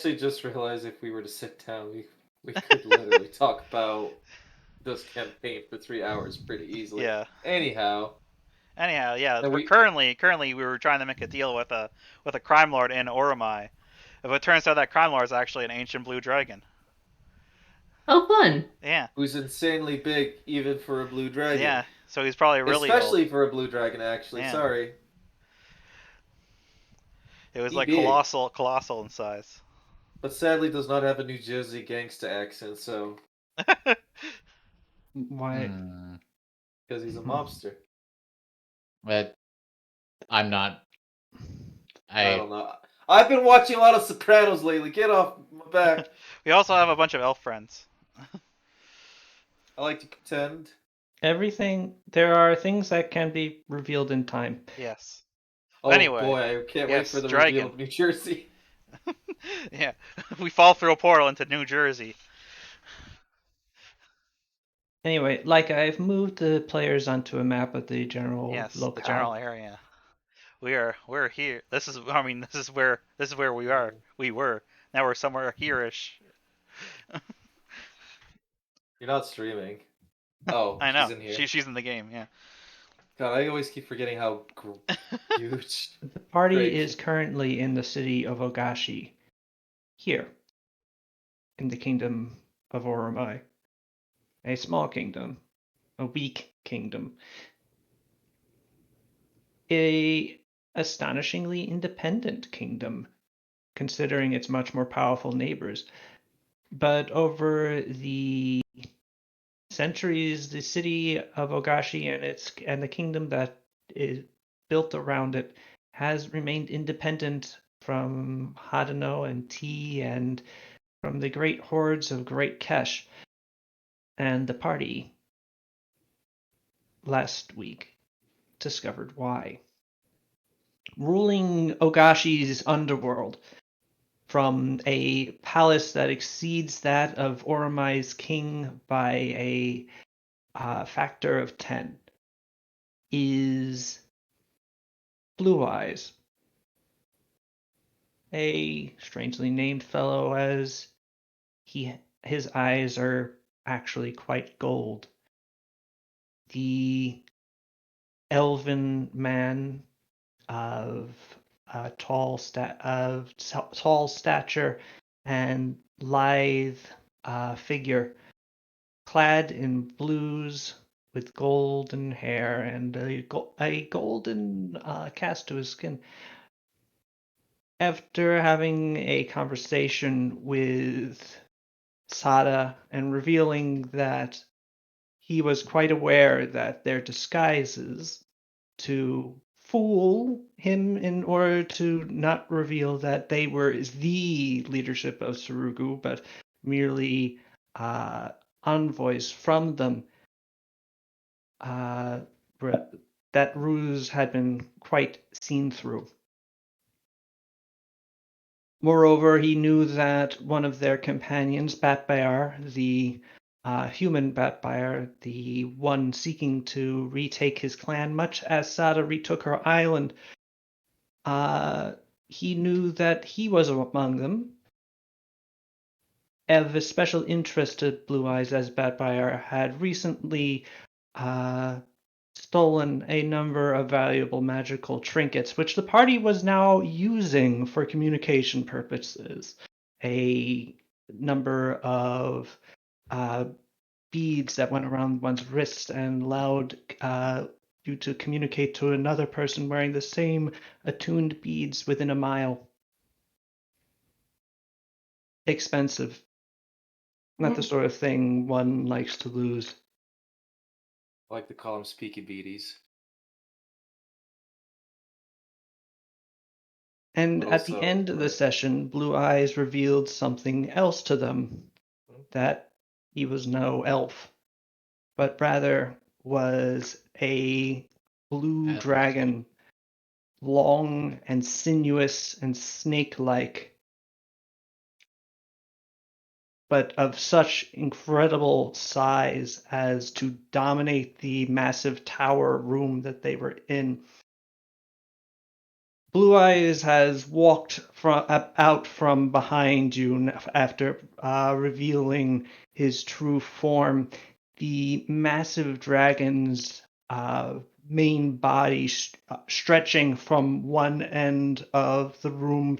actually just realized if we were to sit down, we could literally talk about this campaign for 3 hours pretty easily. Yeah. Anyhow, Anyhow, yeah, and we're we currently we were trying to make a deal with a crime lord in Oromai. If it turns out that crime lord is actually an ancient blue dragon. Oh, fun. Yeah, who's insanely big even for a blue dragon, yeah. So he's probably really old. especially for a blue dragon. Actually, Yeah, sorry, it was he like big, colossal in size. but sadly does not have a New Jersey gangsta accent. So Why? Hmm. because he's a mobster, But I'm not. I I don't know. I've been watching a lot of Sopranos lately. Get off my back. We also have a bunch of elf friends. I like to pretend. Everything. There are things that can be revealed in time. Yes. Oh Anyway, boy, I can't wait for yes, the reveal dragon. of New Jersey. Yeah, we fall through a portal into New Jersey. Anyway, like I've moved the players onto a map of the general Yes, the general locale. area. We're here. This is where we are. We were. Now we're somewhere here-ish. You're not streaming. Oh, I she's know. in here. She's in the game. Yeah. God, I always keep forgetting how huge. The party Great. is currently in the city of Ogashi, here, in the kingdom of Oromai. A small kingdom, a weak kingdom. A astonishingly independent kingdom, considering its much more powerful neighbors. But over the centuries, the city of Ogashi and the kingdom that is built around it has remained independent from Hadano and Tea and from the great hordes of Great Kesh. And the party last week discovered why. Ruling Ogashi's underworld from a palace that exceeds that of Oromai's king by a factor of 10 is Blue Eyes, a strangely named fellow as his eyes are actually quite gold. The elven man of tall stature and lithe figure, clad in blues with golden hair and a golden cast to his skin. After having a conversation with Sada and revealing that he was quite aware that their disguises to fool him in order to not reveal that they were the leadership of Surugu, but merely envoys from them. Uh, that ruse had been quite seen through. Moreover, he knew that one of their companions, Batbear, the human Batbear, the one seeking to retake his clan, much as Sada retook her island, he knew that he was among them. Of special interest to Blue Eyes, as Batbear had recently stolen a number of valuable magical trinkets, which the party was now using for communication purposes. A number of beads that went around one's wrist and allowed you to communicate to another person wearing the same attuned beads within a mile. Expensive. Not the sort of thing one likes to lose. I like to call them speaky beaties. And But at the also, end of the right. session, Blue Eyes revealed something else to them, that he was no elf, but rather was a blue dragon, long and sinuous and snake-like, but of such incredible size as to dominate the massive tower room that they were in. Blue Eyes has walked out from behind you after revealing his true form. The massive dragon's main body stretching from one end of the room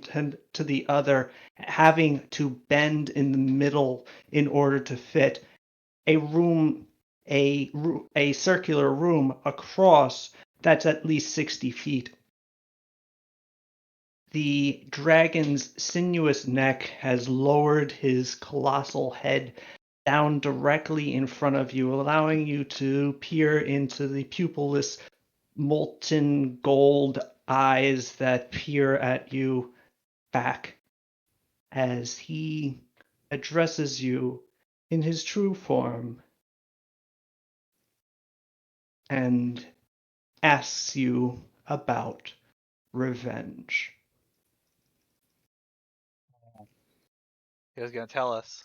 to the other, having to bend in the middle in order to fit a room, a circular room across that's at least 60 feet. The dragon's sinuous neck has lowered his colossal head down directly in front of you, allowing you to peer into the pupilless, molten gold eyes that peer at you back as he addresses you in his true form and asks you about revenge. He was gonna tell us.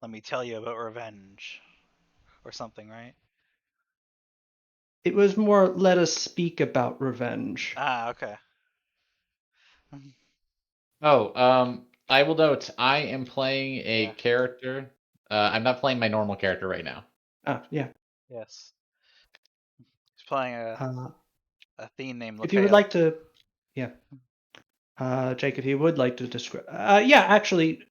Let me tell you about revenge, or something, right? It was more let us speak about revenge. Ah, okay. Oh, I will note I am playing a Yeah. character. I'm not playing my normal character right now. Yeah. Yes. He's playing Uh, a theme named if you would Lateo. like to, yeah, Jake, if you would like to describe, yeah, actually,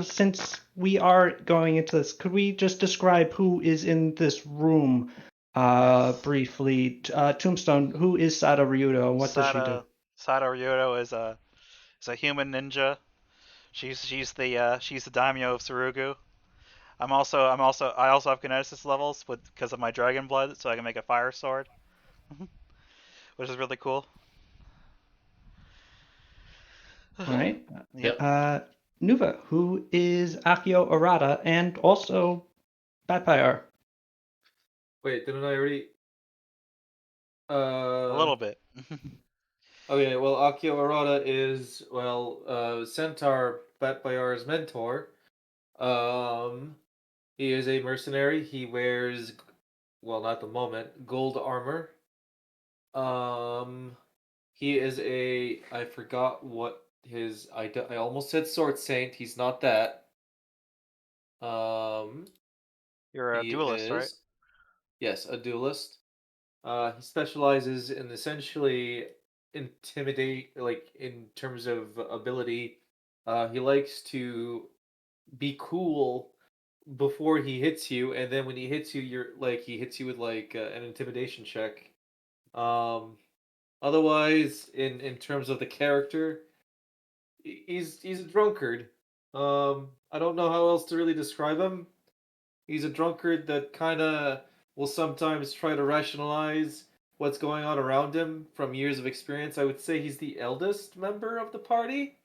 since we are going into this, could we just describe who is in this room, Yes. briefly? Tombstone, who is Sada Ryudo, and what does she do? Sada Ryoto is a human ninja. She's the daimyo of Tsurugu. I also have kinesis levels because of my dragon blood, so I can make a fire sword, which is really cool. All right. Yep. Yep. Nuva, who is Akio Arata, and also Vampire. Wait, didn't I already? A Uh, little bit. okay. Well, Akio Arata is Centaur Batbayar's mentor. Um, he is a mercenary. He wears, well, not at the moment, gold armor. Um, he is I forgot what I almost said sword saint. He's not that. Um, You're a he duelist, right? is, yes, a duelist. He specializes in essentially intimidate, like in terms of ability. He likes to be cool before he hits you, and then when he hits you, he hits you with like an intimidation check. Um, Otherwise, in terms of the character, he's a drunkard. I don't know how else to really describe him. He's a drunkard that kind of will sometimes try to rationalize what's going on around him from years of experience. I would say he's the eldest member of the party.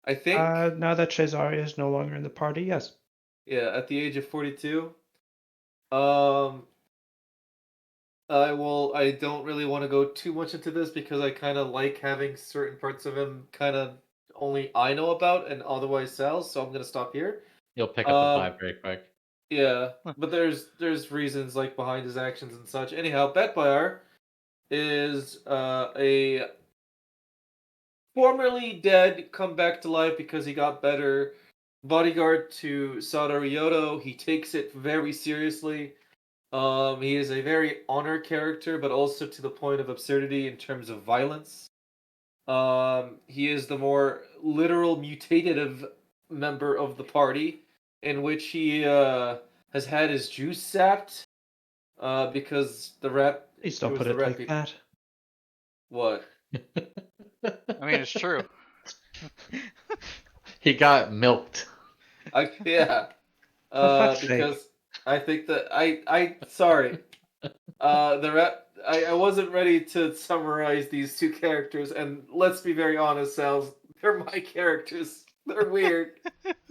I think. Now that Cesare is no longer in the party, yes. Yeah, at the age of 42. Um, I don't really want to go too much into this because I kind of like having certain parts of him kind of only I know about and otherwise sells, so I'm gonna stop here. You'll pick up the Um, 5 very quick. yeah, but there's reasons like behind his actions and such. Anyhow, Betbayar is a formerly dead come back to life because he got better bodyguard to Sada Ryoto. He takes it very seriously. He is a very honor character, but also to the point of absurdity in terms of violence. He is the more literal mutative member of the party, in which he has had his juice sapped. Because Please it don't was put the it rep. like that. What? I mean, it's true. He got milked. Yeah. For fuck's sake. Because I think that sorry. The rep. I wasn't ready to summarize these two characters, and let's be very honest, Sals. They're my characters. They're weird.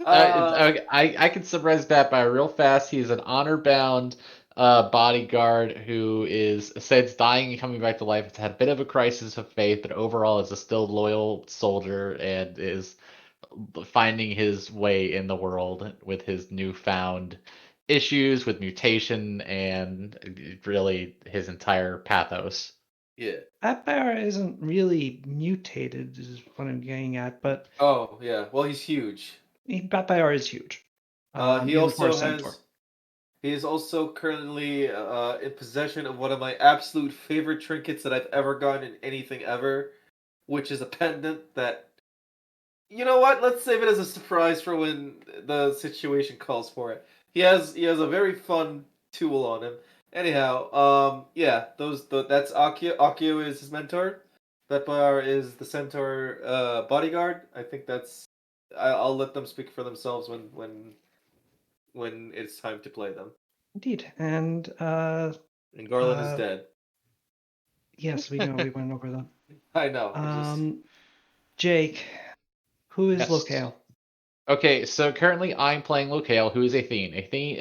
I can summarize that by real fast. He's an honor-bound bodyguard who is since dying and coming back to life. Has had a bit of a crisis of faith, but overall is a still loyal soldier and is finding his way in the world with his newfound issues with mutation and really his entire pathos. Yeah. Atbar isn't really mutated, is what I'm getting at, but Oh, yeah. Well, he's huge. Atbar is huge. He Even for a also centaur. has. He is also currently in possession of one of my absolute favorite trinkets that I've ever gotten in anything ever, which is a pendant that. You know what? Let's save it as a surprise for when the situation calls for it. He has a very fun tool on him. Anyhow, yeah, that's Akio. Akio is his mentor. Betbar is the centaur bodyguard. I think I'll let them speak for themselves when it's time to play them. Indeed. And And Garland is dead. yes, we know we went over that. I know. Jake, who is Yes. Locale? Okay, so currently I'm playing Locale, who is a Thene.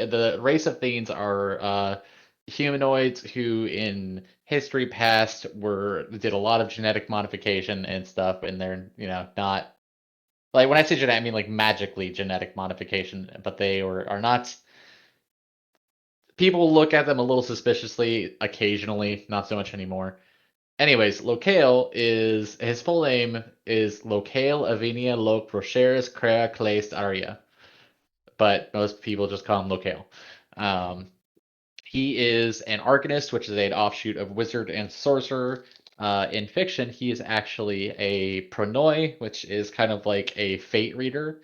The race of Thenes are humanoids who, in history past, did a lot of genetic modification and stuff, and they're not like when I say genetic, I mean like magically genetic modification, but are not. People look at them a little suspiciously occasionally, not so much anymore. Anyways, Locale is his full name is Locale Avinia Loc Rocheres Crea Claist Aria, but most people just call him Locale. He is an Arcanist, which is an offshoot of Wizard and Sorcerer. In fiction, he is actually a Pronoi, which is kind of like a Fate Reader.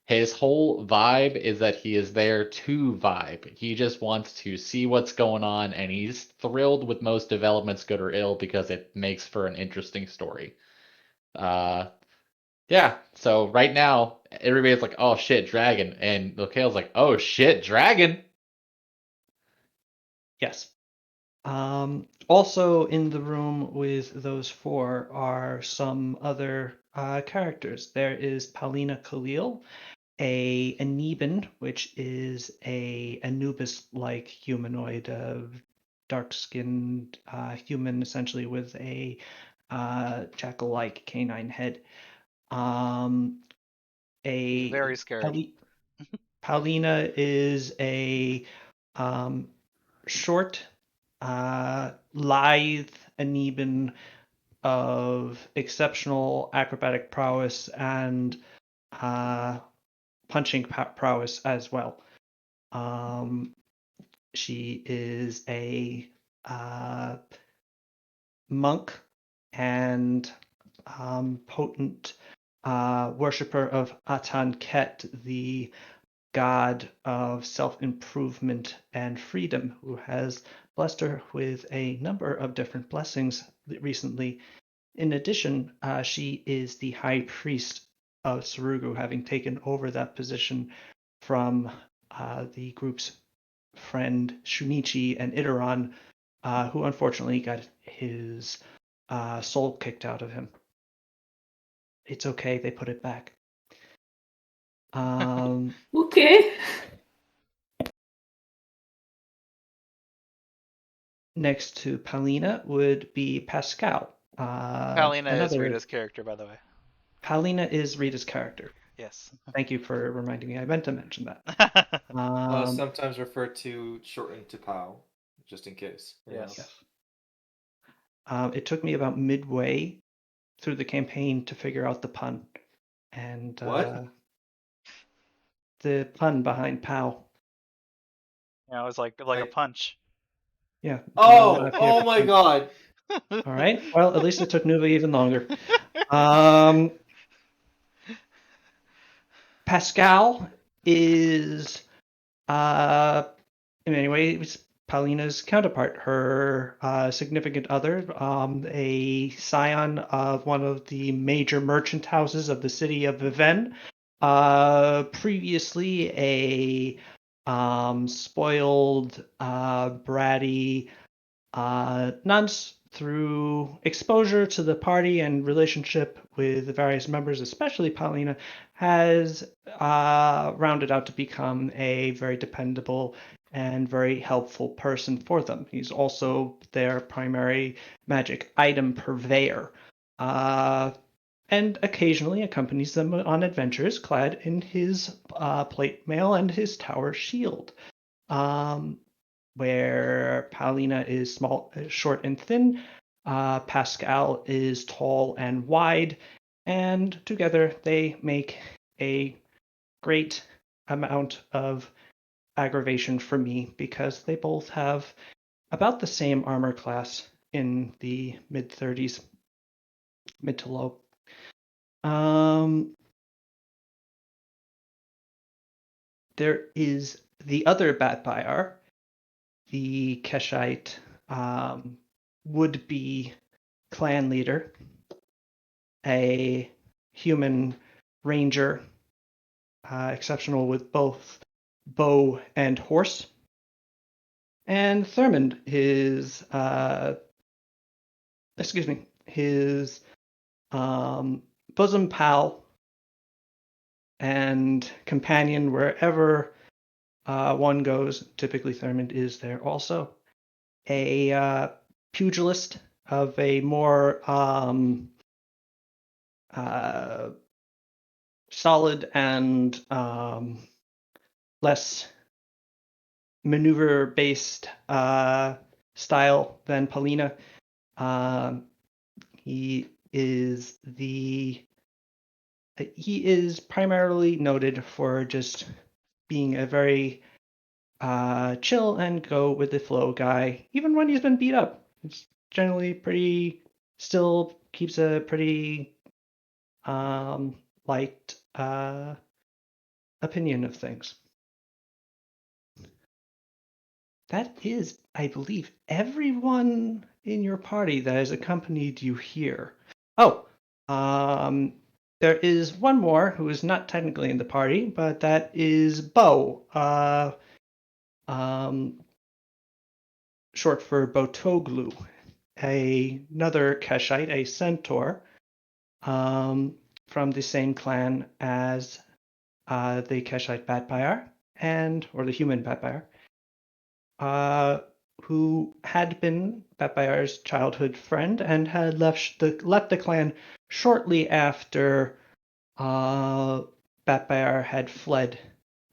His whole vibe is that he is there to vibe. He just wants to see what's going on, and he's thrilled with most developments, good or ill, because it makes for an interesting story. Yeah, so right now, everybody's like, oh shit, dragon. And Locale's like, oh shit, dragon. Yes. Also in the room with those four are some other characters. There is Paulina Khalil, a Aneban, which is a Anubis-like humanoid, dark-skinned human, essentially with a jackal-like canine head. He's very A scary. Paulina is a short, lithe Aneban of exceptional acrobatic prowess and punching prowess as well. She is a monk and potent worshiper of Atan Ket, the god of self-improvement and freedom, who has blessed her with a number of different blessings recently. In addition, she is the high priest of Sarugu, having taken over that position from the group's friend Shunichi and Iteron, who unfortunately got his soul kicked out of him. It's okay, they put it back. Okay. Next to Paulina would be Pascal. Palina is Another Rita's character, by the way. Paulina is Rita's character. Yes. Thank you for reminding me. I meant to mention that. Sometimes referred to shortened to POW, just in case. Yes. Yes. It took me about midway through the campaign to figure out the pun. And What? the pun behind POW. Yeah, it was like a punch. Yeah. Oh my pun. god. All right. Well, at least it took Nuva even longer. Pascal is in many ways Paulina's counterpart, her significant other, a scion of one of the major merchant houses of the city of Viven, previously a spoiled, bratty nonce. Through exposure to the party and relationship with the various members, especially Paulina, has rounded out to become a very dependable and very helpful person for them. He's also their primary magic item purveyor, and occasionally accompanies them on adventures clad in his plate mail and his tower shield. Where Paulina is small, short, and thin, Pascal is tall and wide, and together they make a great amount of aggravation for me because they both have about the same armor class in the mid 30s, mid to low. There is the other Batbire, the Keshite would-be clan leader, a human ranger, exceptional with both bow and horse. And Thurmond, his bosom pal and companion wherever one goes. Typically, Thurmond is there also. A pugilist of a more solid and less maneuver-based style than Paulina. He is primarily noted for just being a very chill and go with the flow guy, even when he's been beat up. It's generally still keeps a pretty light opinion of things. That is, I believe, everyone in your party that has accompanied you here. Oh, there is one more who is not technically in the party, but that is Bo. Short for Botoglu, another Keshite, a centaur, from the same clan as the Keshite Batbire, or the human Batbire, who had been Batbire's childhood friend and had left the clan shortly after Batbire had fled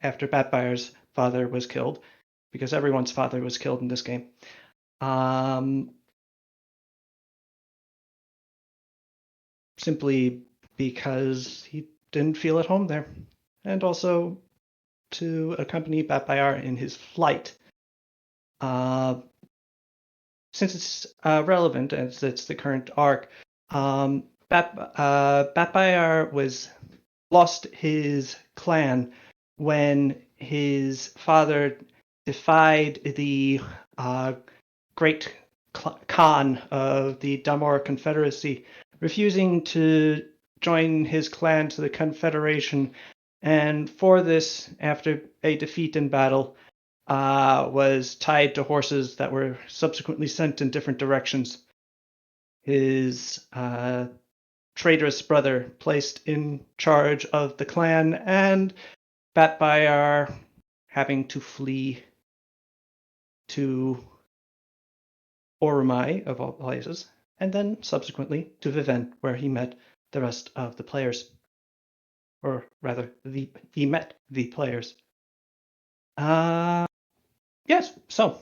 after Batbire's father was killed, because everyone's father was killed in this game. Simply because he didn't feel at home there, and also to accompany Batbire in his flight. Since it's relevant, as it's the current arc, Batbire lost his clan when his father defied the great Khan of the Damor Confederacy, refusing to join his clan to the Confederation, and for this, after a defeat in battle, was tied to horses that were subsequently sent in different directions. His traitorous brother placed in charge of the clan, and Batbire having to flee to Oromai, of all places, and then subsequently to Vivent, where he met the rest of the players. Or rather, he met the players. Yes, so.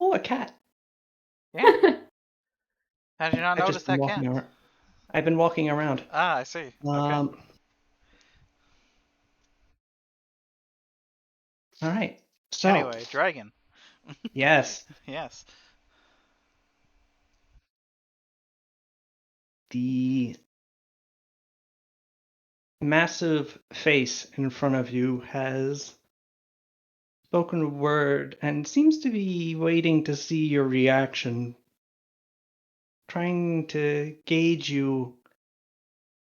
Oh, a cat. Yeah. How did you not I've notice just been that walking cat? around. I've been walking around. Ah, I see. Okay. All right. So, Anyway, dragon. yes, Yes. the massive face in front of you has spoken a word and seems to be waiting to see your reaction, trying to gauge you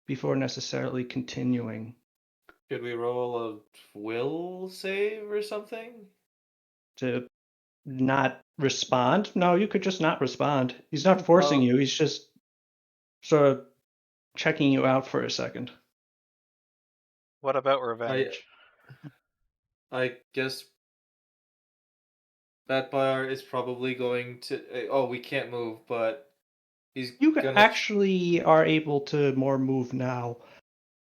before necessarily continuing. Should we roll a will save or something? To not respond? No, you could just not respond. He's not forcing you, he's just sort of checking you out for a second. What about I revenge? I guess Batbar is probably going to. Oh, we can't move, but he's You gonna. actually are able to more move now.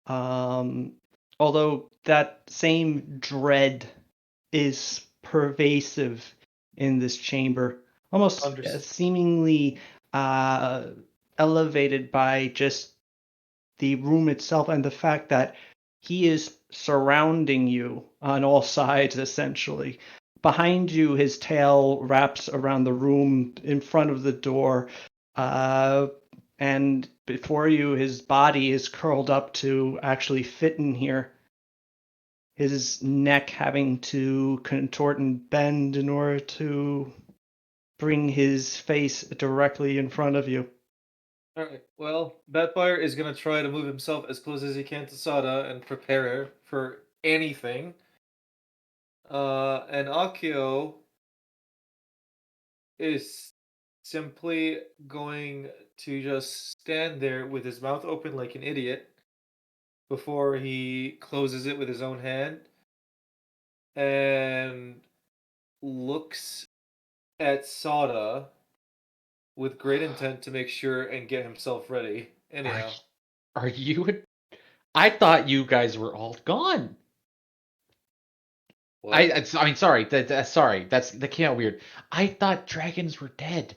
Although that same dread is pervasive in this chamber. almost Understood. seemingly elevated by just the room itself and the fact that he is surrounding you on all sides, essentially. Behind you, his tail wraps around the room in front of the door, and before you, his body is curled up to actually fit in here. His neck having to contort and bend in order to bring his face directly in front of you. All right. Well, Batfire is gonna try to move himself as close as he can to Sada and prepare for anything. And Akio is simply going to just stand there with his mouth open like an idiot before he closes it with his own hand and looks at Sada with great intent to make sure and get himself ready. Are Anyhow, are you? I thought you guys were all gone. what? I mean, sorry. Sorry. That came out weird. I thought dragons were dead.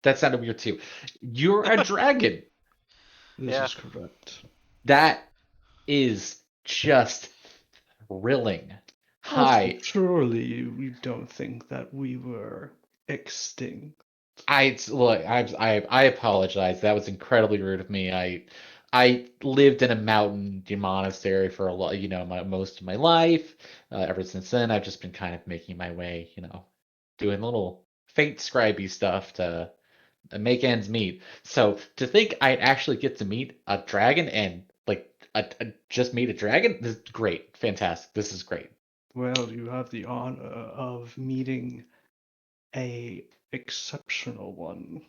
That sounded weird too. You're a dragon. This Yeah. is correct. That is just thrilling. Hi. Surely you don't think that we were extinct. Look. I apologize. That was incredibly rude of me. I lived in a mountain monastery for a lot. Most of my life. Ever since then, I've just been kind of making my way. Doing little fate scribey stuff to make ends meet. So to think I'd actually get to meet a dragon and just meet a dragon, this is great, fantastic. This is great. Well, you have the honor of meeting a exceptional one,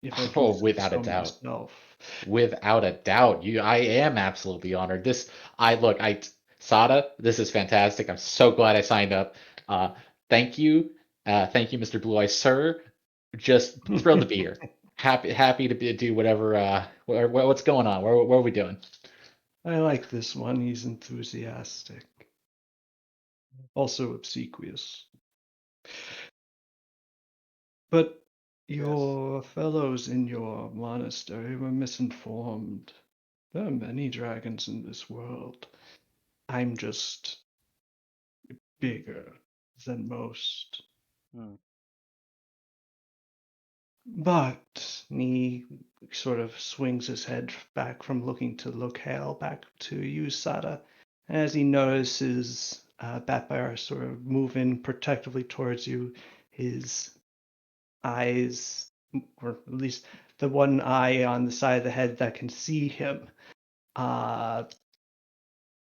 if I do Oh, say without a so doubt. myself. Without a doubt, I am absolutely honored. Sada, this is fantastic. I'm so glad I signed up. Uh, thank you, Mr. Blue Eyes, sir. Just thrilled to be here. Happy to do whatever. What's going on? What are we doing? I like this one. He's enthusiastic, also obsequious. But Yes. your fellows in your monastery were misinformed. There are many dragons in this world. I'm just bigger than most. Hmm. But he sort of swings his head back from looking to Locale back to you, Sada. As he notices Batbear sort of move in protectively towards you, his eyes, or at least the one eye on the side of the head that can see him, uh,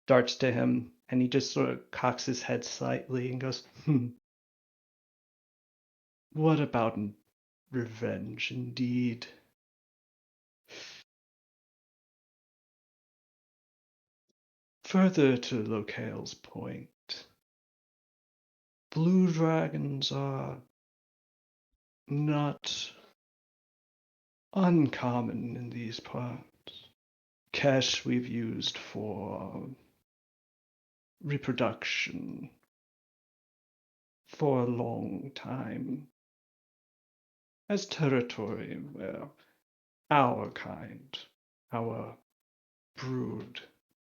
darts to him, and he just sort of cocks his head slightly and goes, What about revenge, indeed? Further to Locale's point, blue dragons are not uncommon in these parts. Cash we've used for reproduction for a long time as territory where our kind, our brood,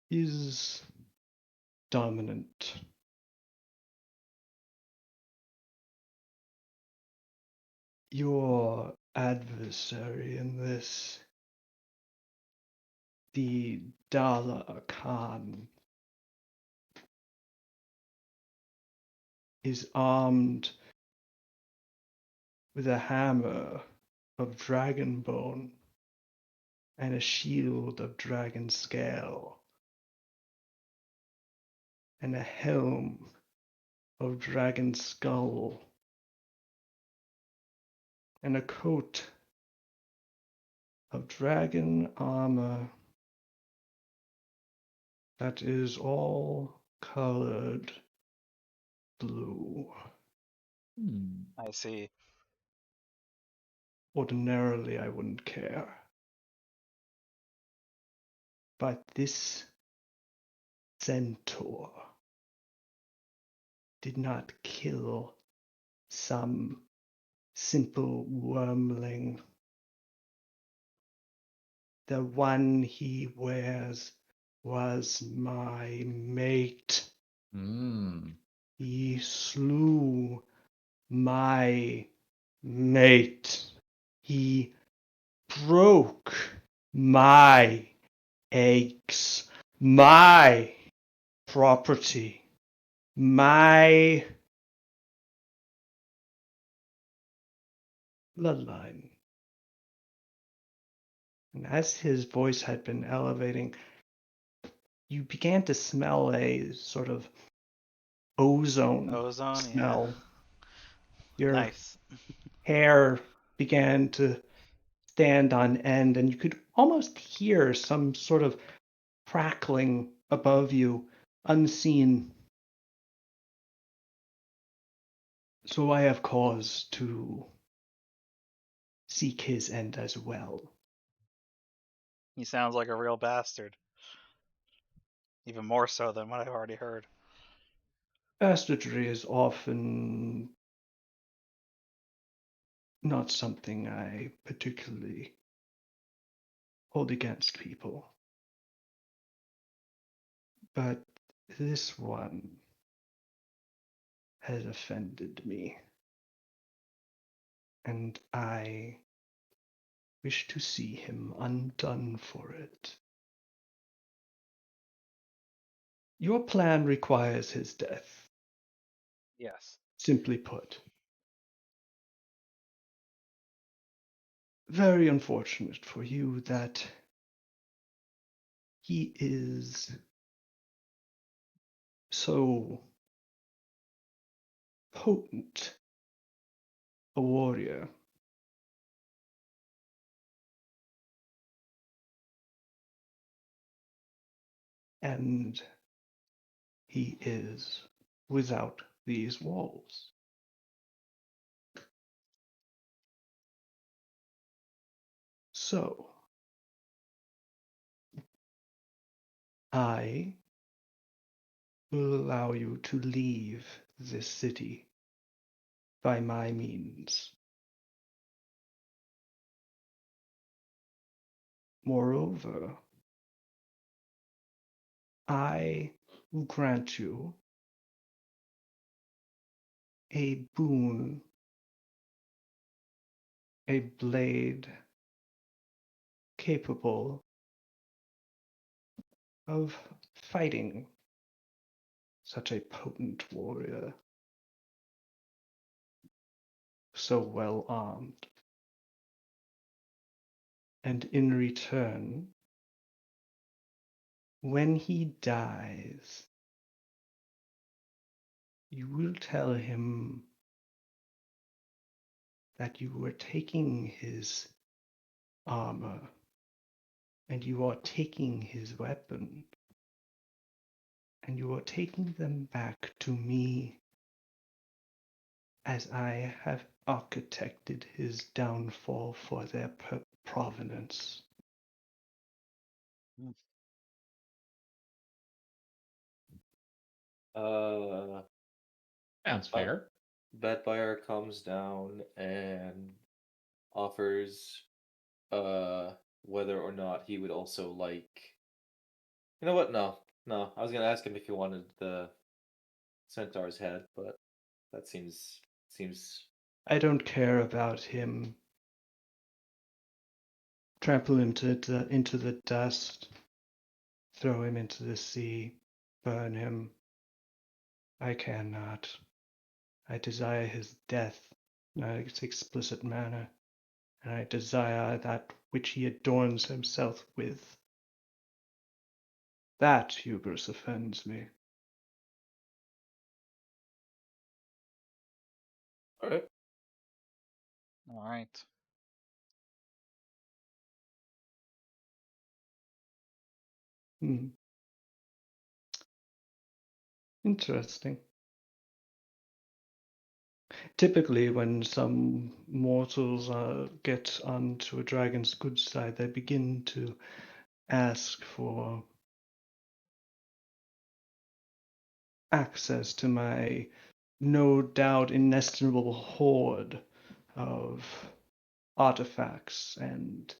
is dominant. Your adversary in this, the Dala Khan, is armed with a hammer of dragon bone and a shield of dragon scale and a helm of dragon skull and a coat of dragon armor that is all colored blue. I see. Ordinarily, I wouldn't care. But this centaur did not kill some simple wormling. The one he wears was my mate. Hmm. He slew my mate. He broke my eggs, my property, my bloodline. And as his voice had been elevating, you began to smell a sort of ozone Ozone, yeah. smell. Your Nice. hair began to stand on end, and you could almost hear some sort of crackling above you, unseen. So I have cause to seek his end as well. He sounds like a real bastard. Even more so than what I've already heard. Bastardry is often not something I particularly hold against people. But this one has offended me, and I wish to see him undone for it. Your plan requires his death, Yes. simply put. Very unfortunate for you that he is so potent a warrior. And he is without these walls. So, I will allow you to leave this city by my means. Moreover, I will grant you a boon, a blade capable of fighting such a potent warrior, so well armed. And in return, when he dies, you will tell him that you were taking his armor and you are taking his weapon and you are taking them back to me as I have architected his downfall for their provenance. Uh, Sounds uh, fair. Bedbuyer comes down and offers whether or not he would also like. You know what? No, no. I was gonna ask him if he wanted the centaur's head, but that seems. I don't care about him. Trample him into the dust, throw him into the sea, burn him. I cannot. I desire his death in its explicit manner, and I desire that which he adorns himself with. That hubris offends me. All right. All right. Hmm. Interesting. Typically, when some mortals get onto a dragon's good side, they begin to ask for access to my no doubt inestimable hoard of artifacts and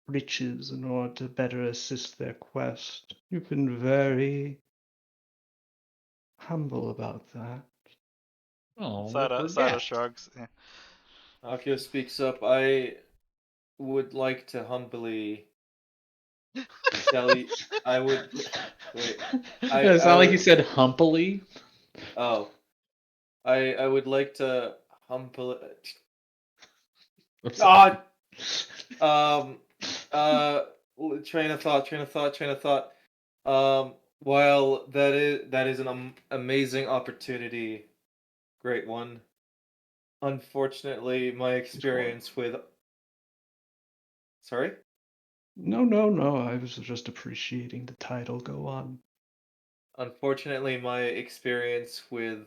riches in order to better assist their quest. You've been very humble about that. Oh, we Sada forget. shrugs. Yeah. Akio speaks up. I would like to humbly tell you. I would wait. It I sounded like you would. said humpily. Oh, I would like to humbly. I'm sorry. God. Uh. Train of thought. Train of thought. Train of thought. While that is an amazing opportunity, great one. Unfortunately, my experience with. Sorry. No, no, no. I was just appreciating the title. Go on. Unfortunately, my experience with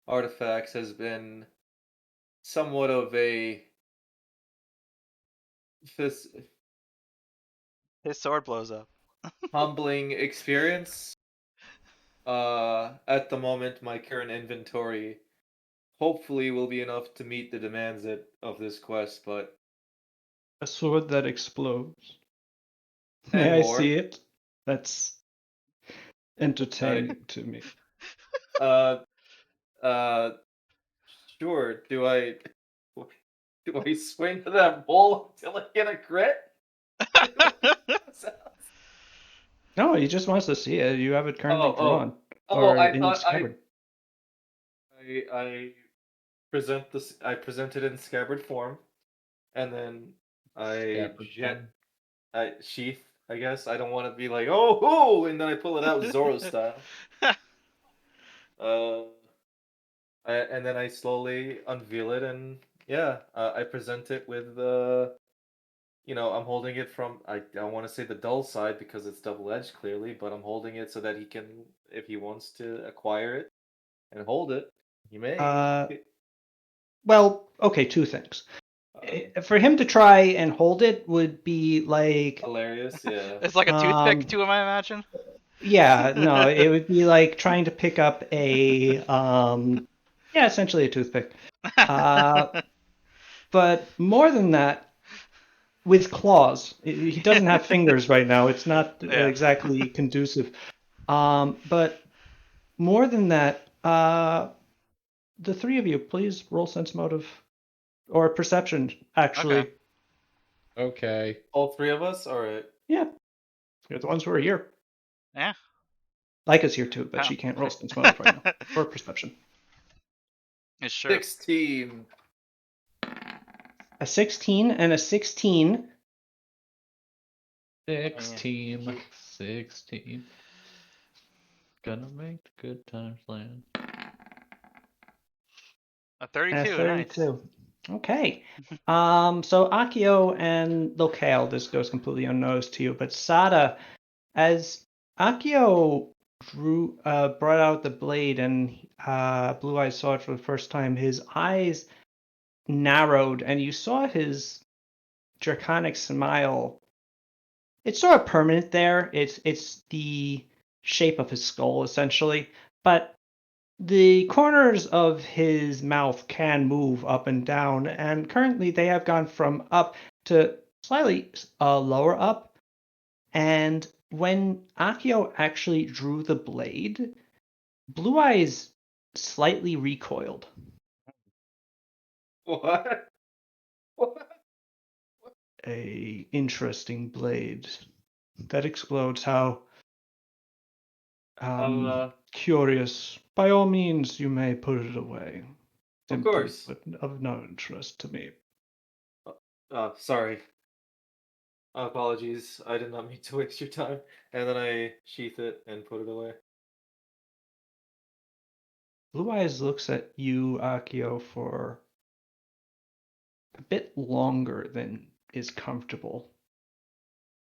artifacts has been somewhat of a this His sword blows up. humbling experience. At the moment, my current inventory hopefully will be enough to meet the demands of this quest, but A sword that explodes. May and I more. see it? That's entertaining to me. Uh, uh, sure. Do I swing that bowl until I get a crit? No, he just wants to see it. You have it currently Oh, oh, drawn oh! or I in thought scabbard. I I present it in scabbard form, and then I Scabbard jet form. I sheath. I guess I don't want to be like oh, and then I pull it out Zoro style. Uh, and then I slowly unveil it, and yeah, I present it with I'm holding it from I don't want to say the dull side because it's double edged clearly, but I'm holding it so that he can, if he wants to acquire it and hold it, he may. Uh, well, okay, two things. Um, For him to try and hold it would be like, Hilarious, yeah. It's like a toothpick um, to him, I imagine. yeah, no, it would be like trying to pick up yeah, essentially a toothpick. Uh, but more than that, with claws. He doesn't have fingers right now. It's not Yeah. exactly conducive. But more than that, the three of you, please roll sense motive or perception. Okay. Actually, Okay. All three of us? Alright. yeah, you're the ones who are here. Yeah. Leica's here too, but How? she can't roll sense motive right now or perception. It's sure. 16. A 16 and a 16. 16. 16. Gonna make the good times land. A And a 32. Nice. 32. Okay. So Akio and Locale, this goes completely unnoticed to you, but Sada, as Akio brought out the blade and Blue Eyes saw it for the first time, his eyes narrowed and you saw his draconic smile. It's sort of permanent there. It's the shape of his skull essentially, but the corners of his mouth can move up and down, and currently they have gone from up to slightly lower up. And when Akio actually drew the blade, Blue Eyes slightly recoiled. What? What? A interesting blade that explodes. How Uh, curious. By all means, you may put it away. of Simply, course. but of no interest to me. Sorry. Apologies. I did not mean to waste your time. And then I sheath it and put it away. Blue Eyes looks at you, Akio, for a bit longer than is comfortable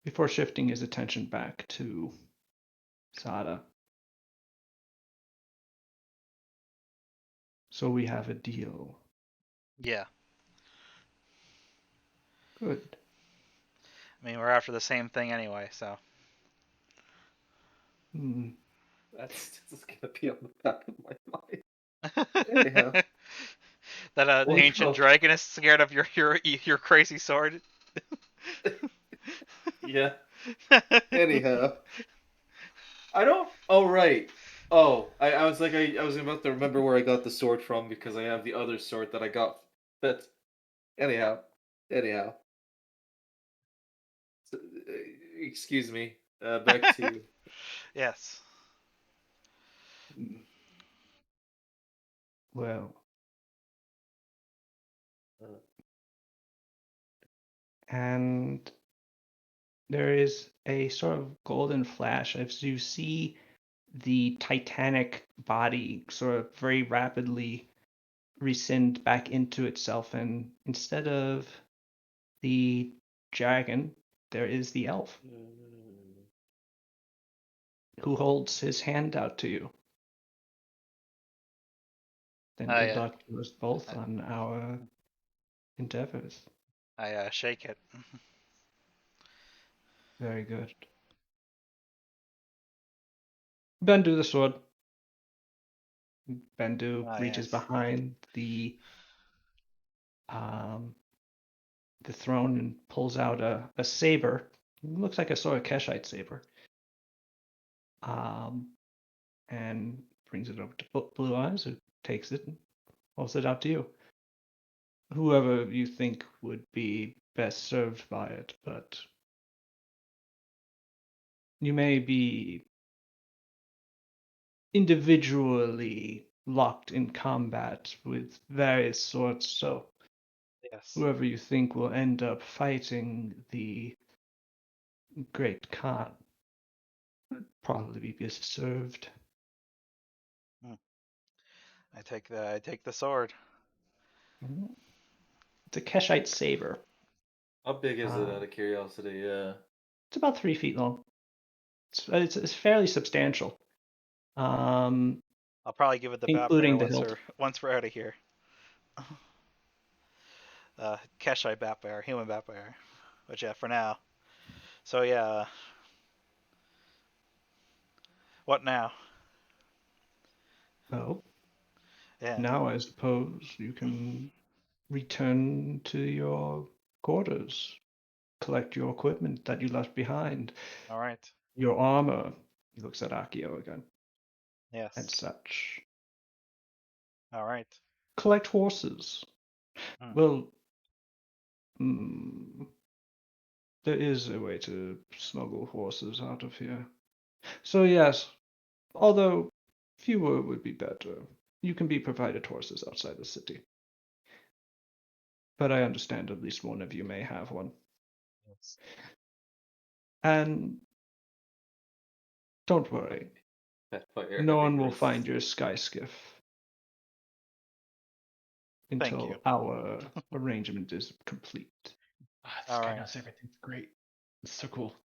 before shifting his attention back to Sada. So we have a deal. Yeah. Good. I mean, we're after the same thing anyway, so. Hmm. That's just gonna be on the back of my mind. Anyhow. that an Well, ancient dragon is scared of your crazy sword. yeah. Anyhow, I don't. Oh right. Oh, I was like I was about to remember where I got the sword from because I have the other sword that I got. That anyhow, anyhow. So, excuse me. Back to Yes. Well, uh, and there is a sort of golden flash as you see the Titanic body sort of very rapidly rescind back into itself, and instead of the dragon, there is the elf who holds his hand out to you. Then good I luck to us both I, on our endeavors. I shake it. Very good. Bendu the sword. Bendu Ah, reaches yes. behind um, the throne and pulls out a saber. It looks like a sort of Keshite saber. Um, and brings it over to Blue Eyes, who takes it and holds it out to you. Whoever you think would be best served by it, but you may be individually locked in combat with various sorts, so Yes. whoever you think will end up fighting the Great Khan would probably be best served. Hmm. I take the sword. It's a Keshite saber. how big is it Uh, out of curiosity? Yeah. it's about 3 feet long. It's fairly substantial, um, I'll probably give it the bat bear including the hilt. once we're out of here. Keshai bat bear, human bat bear. But yeah, for now. So yeah, what now? Oh, Yeah. now I suppose you can return to your quarters, collect your equipment that you left behind, All right. your armor. He looks at Akio again, and Yes. such. All right. Collect horses. Hmm. Well, mm, there is a way to smuggle horses out of here. So yes, although fewer would be better. You can be provided horses outside the city. But I understand at least one of you may have one. Yes. And don't worry, Fire no having one to will find resist. your sky skiff Thank you. until our arrangement is complete. This All guy right. knows everything. Great. It's so cool.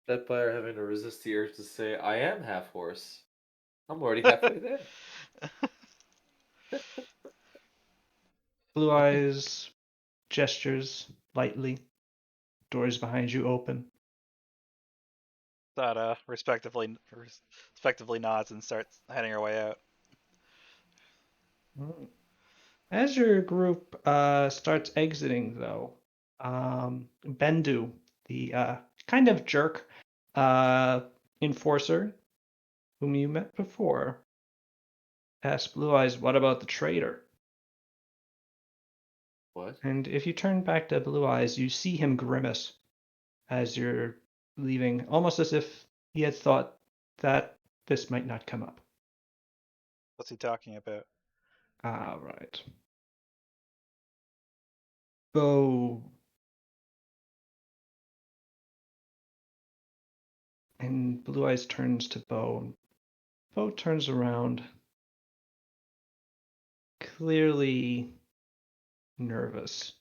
That fire having to resist the urge to say, "I am half horse." I'm already halfway there. Blue Eyes gestures lightly. Doors behind you open. That respectively nods and starts heading her way out. As your group starts exiting, though, Bendu, the kind of jerk uh, enforcer whom you met before, asks Blue Eyes, "What about the traitor?" What? And if you turn back to Blue Eyes, you see him grimace as you're leaving, almost as if he had thought that this might not come up. What's he talking about? Ah, right. Bo. And Blue Eyes turns to Bo. Bo turns around, clearly nervous.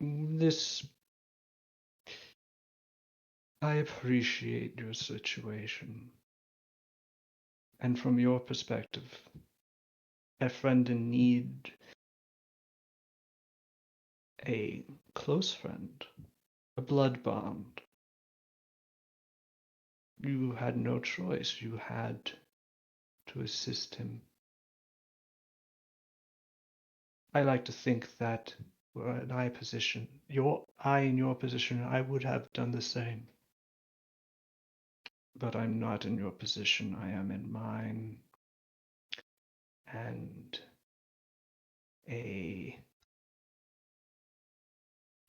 This. I appreciate your situation. And from your perspective, a friend in need, a close friend, a blood bond. You had no choice. You had to assist him. I like to think that were in I position, I in your position, I would have done the same. But I'm not in your position. I am in mine. And a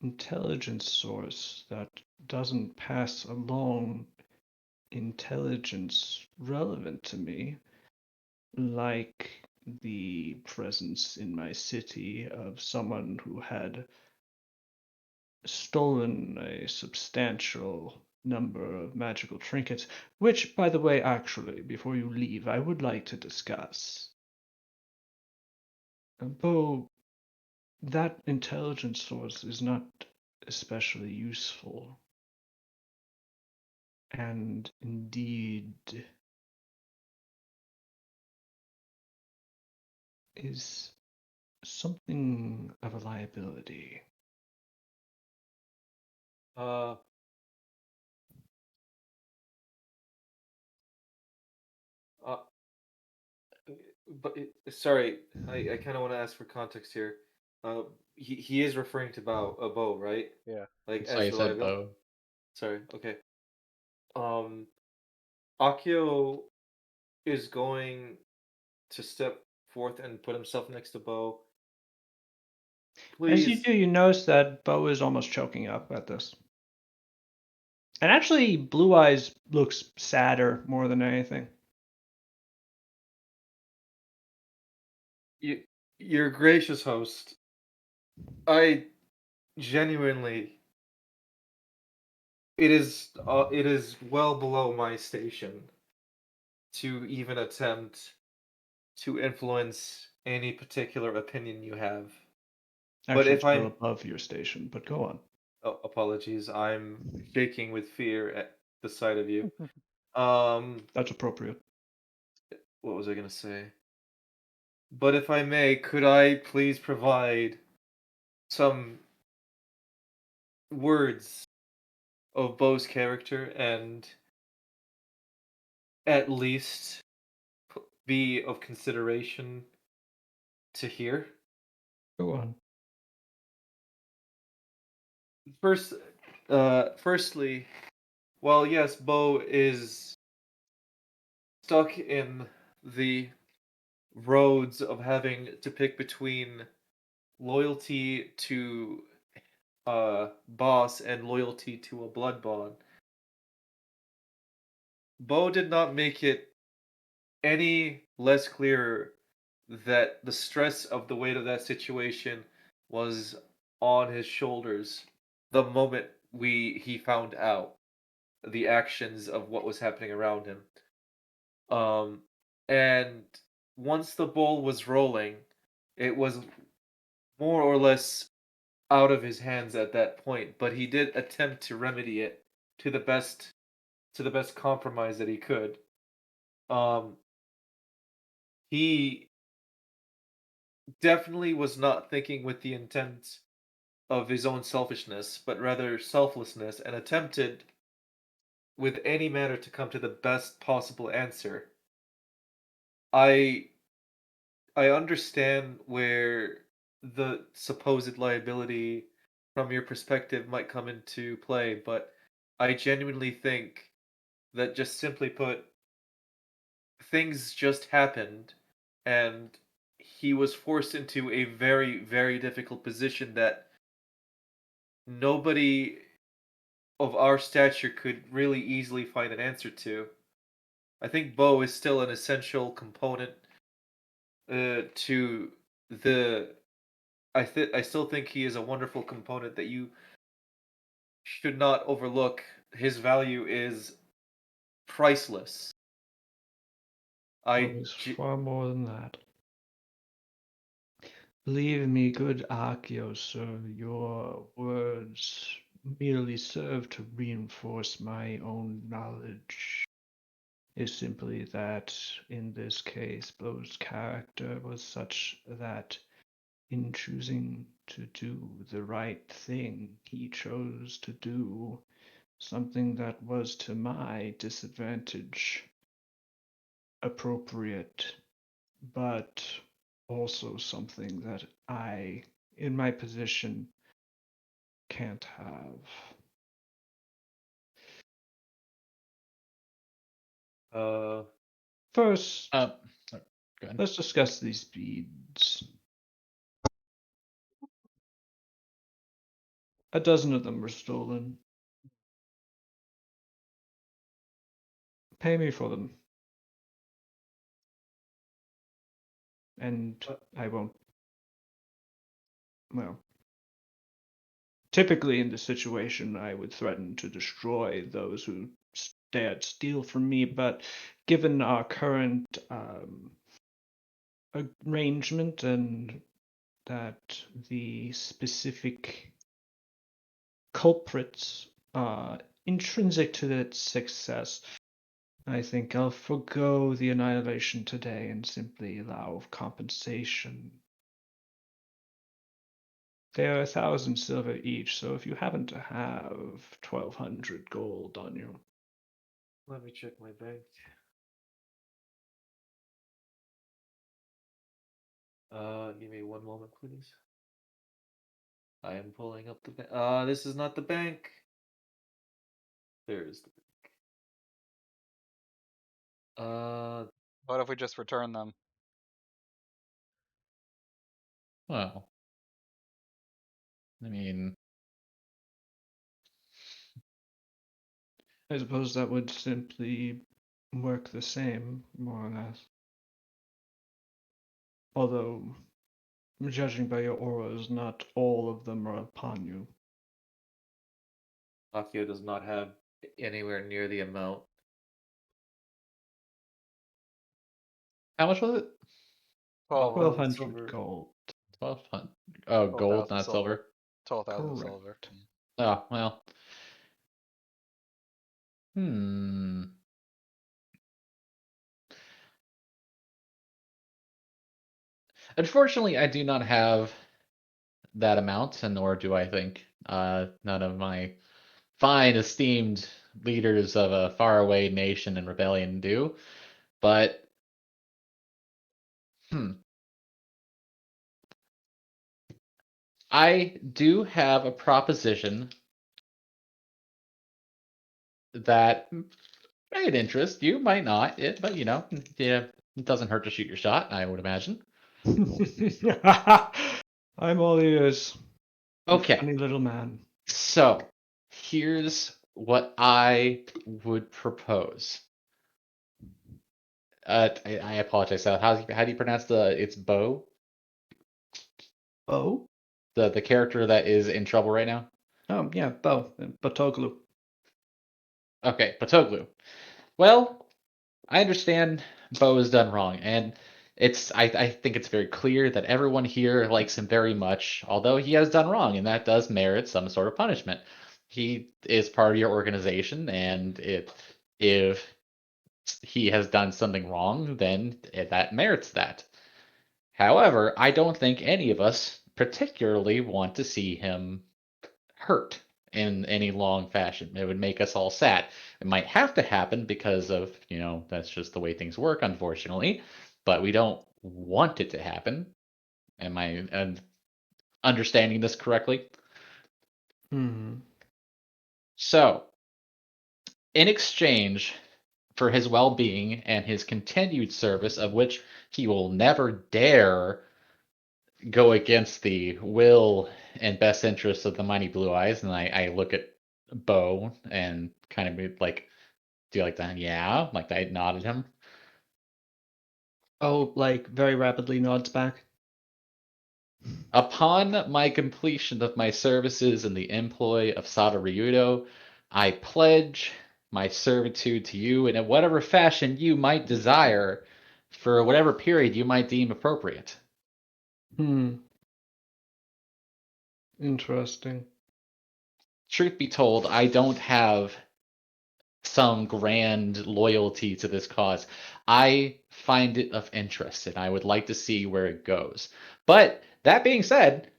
intelligence source that doesn't pass along intelligence relevant to me, like the presence in my city of someone who had stolen a substantial number of magical trinkets, which, by the way, actually, before you leave, I would like to discuss. Bo, that intelligence source is not especially useful, and indeed is something of a liability. Uh, uh, but sorry, I kind of want to ask for context here. He is referring to Bo, right? Yeah. Like That's why as you the said liability. Bo. Sorry. Okay. Um, Akio is going to step forth and put himself next to Bo. As you Please, do, you notice that Bo is almost choking up at this. And actually, Blue Eyes looks sadder more than anything. you, your gracious host. I genuinely, it is well below my station to even attempt to influence any particular opinion you have. But Actually, if it's well I'm, above your station, but go on. oh, apologies, I'm shaking with fear at the sight of you. Um, That's appropriate. what was I gonna say? But if I may, could I please provide some words of Bo's character and at least be of consideration to hear? Go on. Firstly, while yes, Bo is stuck in the roads of having to pick between loyalty to boss and loyalty to a blood bond. Bo did not make it any less clear that the stress of the weight of that situation was on his shoulders the moment he found out the actions of what was happening around him. Um, and once the ball was rolling, it was more or less out of his hands at that point. But he did attempt to remedy it to the best compromise that he could. Um, he definitely was not thinking with the intent of his own selfishness, but rather selflessness, and attempted with any manner to come to the best possible answer. I I understand where the supposed liability from your perspective might come into play, but I genuinely think that just simply put, things just happened and he was forced into a very, very difficult position that nobody of our stature could really easily find an answer to. I think Bo is still an essential component to the I still think he is a wonderful component that you should not overlook. His value is priceless. Oh, I it's ge- far more than that. Believe me, good Akio, sir, your words merely serve to reinforce my own knowledge. Is simply that in this case, Bo's character was such that in choosing to do the right thing, he chose to do something that was to my disadvantage appropriate, but also something that I, in my position, can't have. First, Go ahead. let's discuss these beads. A dozen of them were stolen. Pay me for them. And I won't. Well, typically in this situation, I would threaten to destroy those who dared steal from me, but given our current arrangement and that the specific culprits are intrinsic to its success, I think I'll forego the annihilation today and simply allow compensation. They are 1,000 silver each, so if you happen to have 1,200 gold on you. Let me check my bank. Give me one moment, please. I am pulling up the bank. This is not the bank. There's the bank. What if we just return them? Well, I mean, I suppose that would simply work the same, more or less. Although, judging by your auras, not all of them are upon you. Akio does not have anywhere near the amount. how much was it? 1,200 silver. gold. 1,200. Oh, gold, 12,000 not silver. 12,000 silver. Correct. Oh, well. Hmm. Unfortunately, I do not have that amount, and nor do I think none of my fine, esteemed leaders of a faraway nation and rebellion do. But, I do have a proposition that might interest you, might not. But yeah, it doesn't hurt to shoot your shot, I would imagine. I'm all ears. You Okay, funny little man. so here's what I would propose. I apologize, Sal. How do you pronounce it's Bo? Bo? The character that is in trouble right now? Oh, yeah, Bo. Batoglu. Okay, Patoglu. Well, I understand Bo has done wrong, and I think it's very clear that everyone here likes him very much, although he has done wrong, and that does merit some sort of punishment. He is part of your organization, and if he has done something wrong, then that merits that. However, I don't think any of us particularly want to see him hurt in any long fashion. It would make us all sad. It might have to happen because of, that's just the way things work, unfortunately, but we don't want it to happen. Am I understanding this correctly? Hmm. So, in exchange for his well being and his continued service, of which he will never dare go against the will and best interests of the Mighty Blue Eyes, and I look at Bo and kind of be like, do you like that? Yeah, like I nodded him. Oh, like very rapidly nods back. Upon my completion of my services in the employ of Sada Ryudo, I pledge my servitude to you in whatever fashion you might desire for whatever period you might deem appropriate. Hmm. Interesting. Truth be told, I don't have some grand loyalty to this cause. I find it of interest and I would like to see where it goes. But that being said,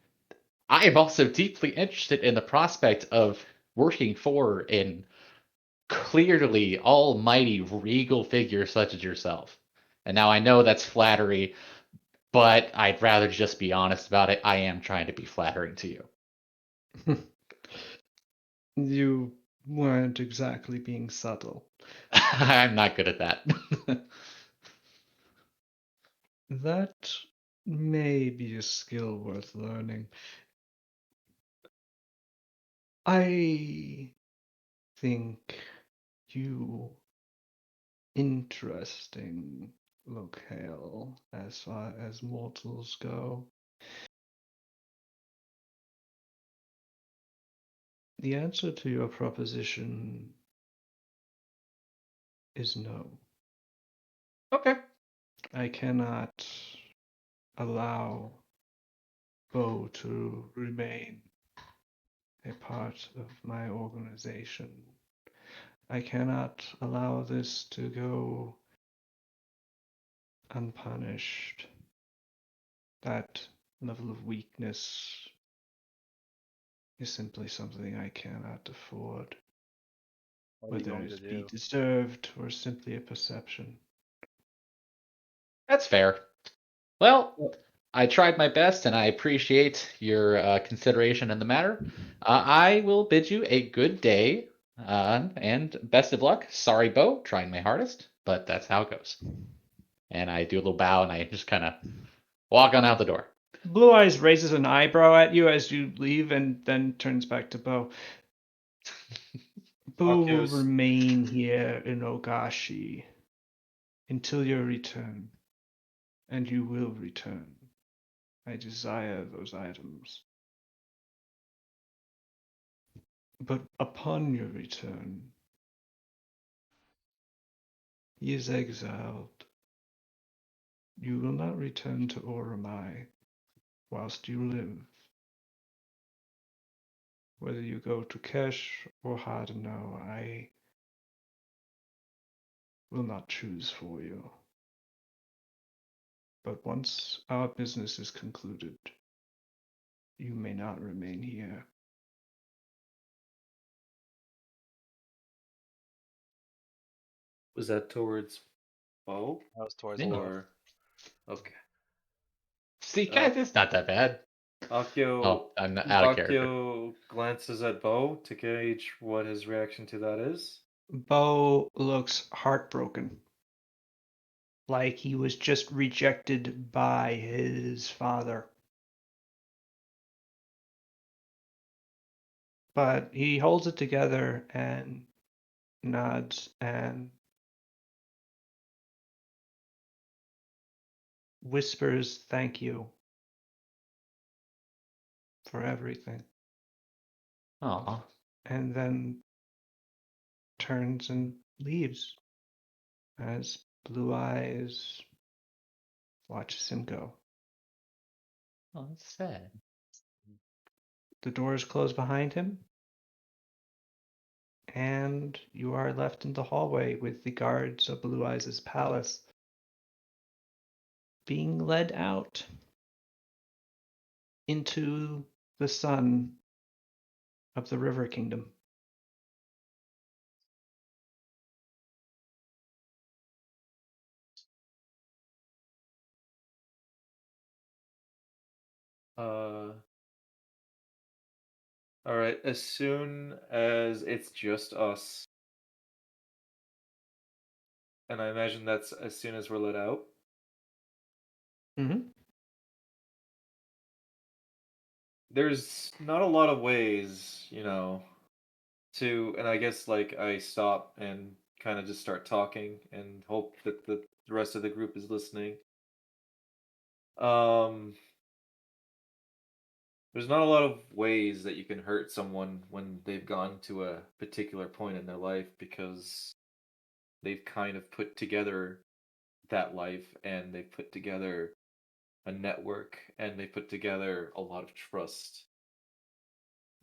I am also deeply interested in the prospect of working for an clearly almighty regal figure such as yourself. And now I know that's flattery, but I'd rather just be honest about it. I am trying to be flattering to you. You weren't exactly being subtle. I'm not good at that. That may be a skill worth learning. I think you interesting locale as far as mortals go. The answer to your proposition is no. Okay. I cannot allow Bo to remain a part of my organization. I cannot allow this to go unpunished. That level of weakness is simply something I cannot afford, What are you whether going to it be do? deserved or simply a perception. That's fair. Well, I tried my best, and I appreciate your consideration in the matter. I will bid you a good day, and best of luck. Sorry, Bo, trying my hardest, but that's how it goes. And I do a little bow, and I just kind of walk on out the door. Blue Eyes raises an eyebrow at you as you leave and then turns back to Bo. Bo will Akio's remain here in Ogashi until your return, and you will return. I desire those items. But upon your return, he is exiled. You will not return to Oromai whilst you live. Whether you go to Kesh or Hadano, I will not choose for you. But once our business is concluded, you may not remain here. was that towards Bo That was towards Me? Bo. or okay? See, Uh, guys, it's not that bad. Akio Oh, I'm out of character. Akio glances at Bo to gauge what his reaction to that is. Bo looks heartbroken, like he was just rejected by his father. But he holds it together and nods and whispers thank you for everything, Oh, and then turns and leaves as Blue Eyes watches him go. oh, that's sad. The doors close behind him, and you are left in the hallway with the guards of Blue Eyes' palace being led out into the sun of the River Kingdom. Uh, all right. As soon as it's just us, and I imagine that's as soon as we're let out. Mm-hmm. There's not a lot of ways, to, and I guess like I stop and kind of just start talking and hope that the rest of the group is listening. Um, there's not a lot of ways that you can hurt someone when they've gone to a particular point in their life because they've kind of put together that life and they've put together a network and they put together a lot of trust.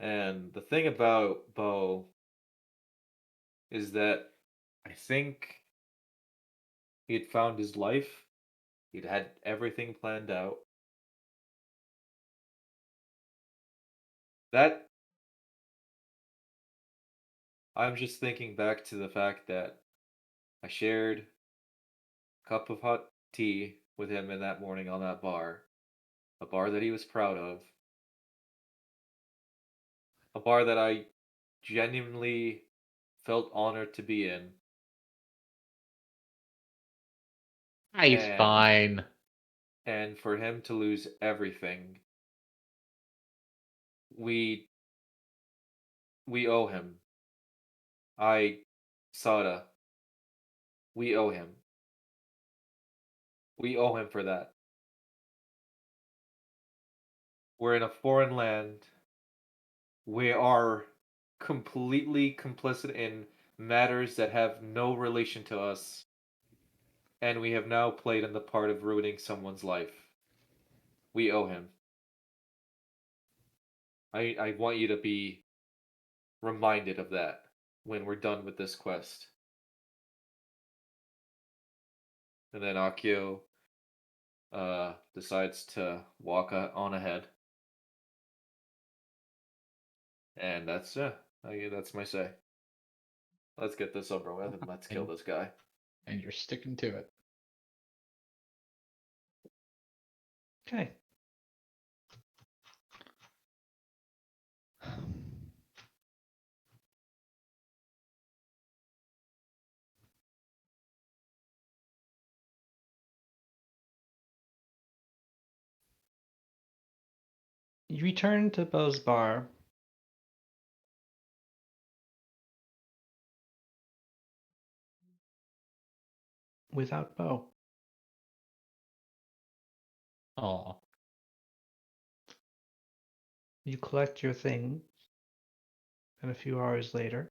And the thing about Bo is that I think he had found his life. He'd had everything planned out. That I'm just thinking back to the fact that I shared a cup of hot tea with him in that morning on that bar, a bar that he was proud of, a bar that I genuinely felt honored to be in, He's and fine. for him to lose everything, we we owe him. I, Sada, we owe him. We owe him for that. We're in a foreign land. We are completely complicit in matters that have no relation to us, and we have now played in the part of ruining someone's life. We owe him. I want you to be reminded of that when we're done with this quest. And then Akio decides to walk on ahead. And that's that's my say. Let's get this over with and let's kill this guy. And you're sticking to it. Okay. You return to Bo's bar. Without Bo. Oh, You collect your thing, and a few hours later,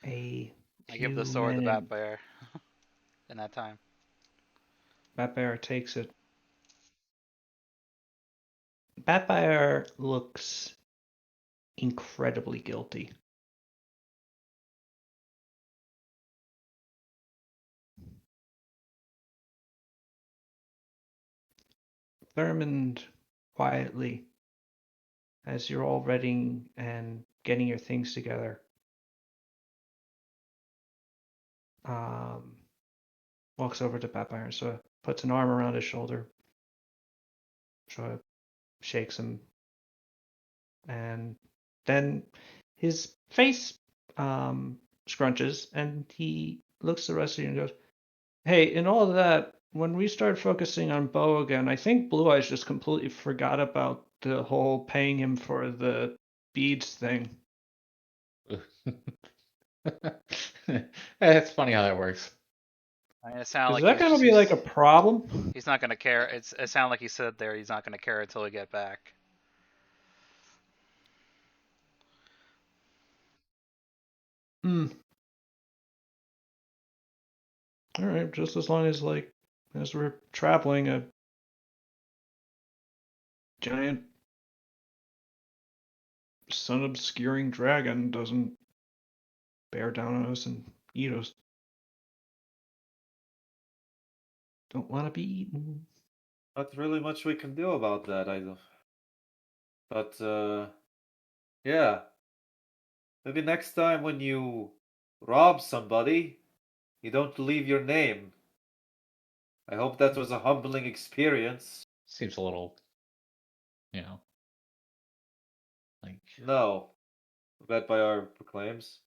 a I give the few sword to men Bat in Bear in that time. Bat Bear takes it. Bat Bear looks incredibly guilty. Thurmond quietly, as you're all ready and getting your things together, walks over to Bat Bear and sort of puts an arm around his shoulder, sort of shakes him, and then his face scrunches, and he looks at the rest of you and goes, "Hey, in all of that, when we start focusing on Bo again, I think Blue Eyes just completely forgot about the whole paying him for the beads thing." it's funny how that works. I mean, it sounded Is like that gonna be like a problem? he's not gonna care. It sounded like he said there he's not gonna care until we get back. Hmm. All right, just as long as as we're traveling, a giant sun obscuring dragon doesn't bear down on us and eat us. Don't want to be eaten. Not really much we can do about that either. But yeah. Maybe next time when you rob somebody, you don't leave your name. I hope that was a humbling experience. Seems a little, you know, like, No, Vedbayar proclaims.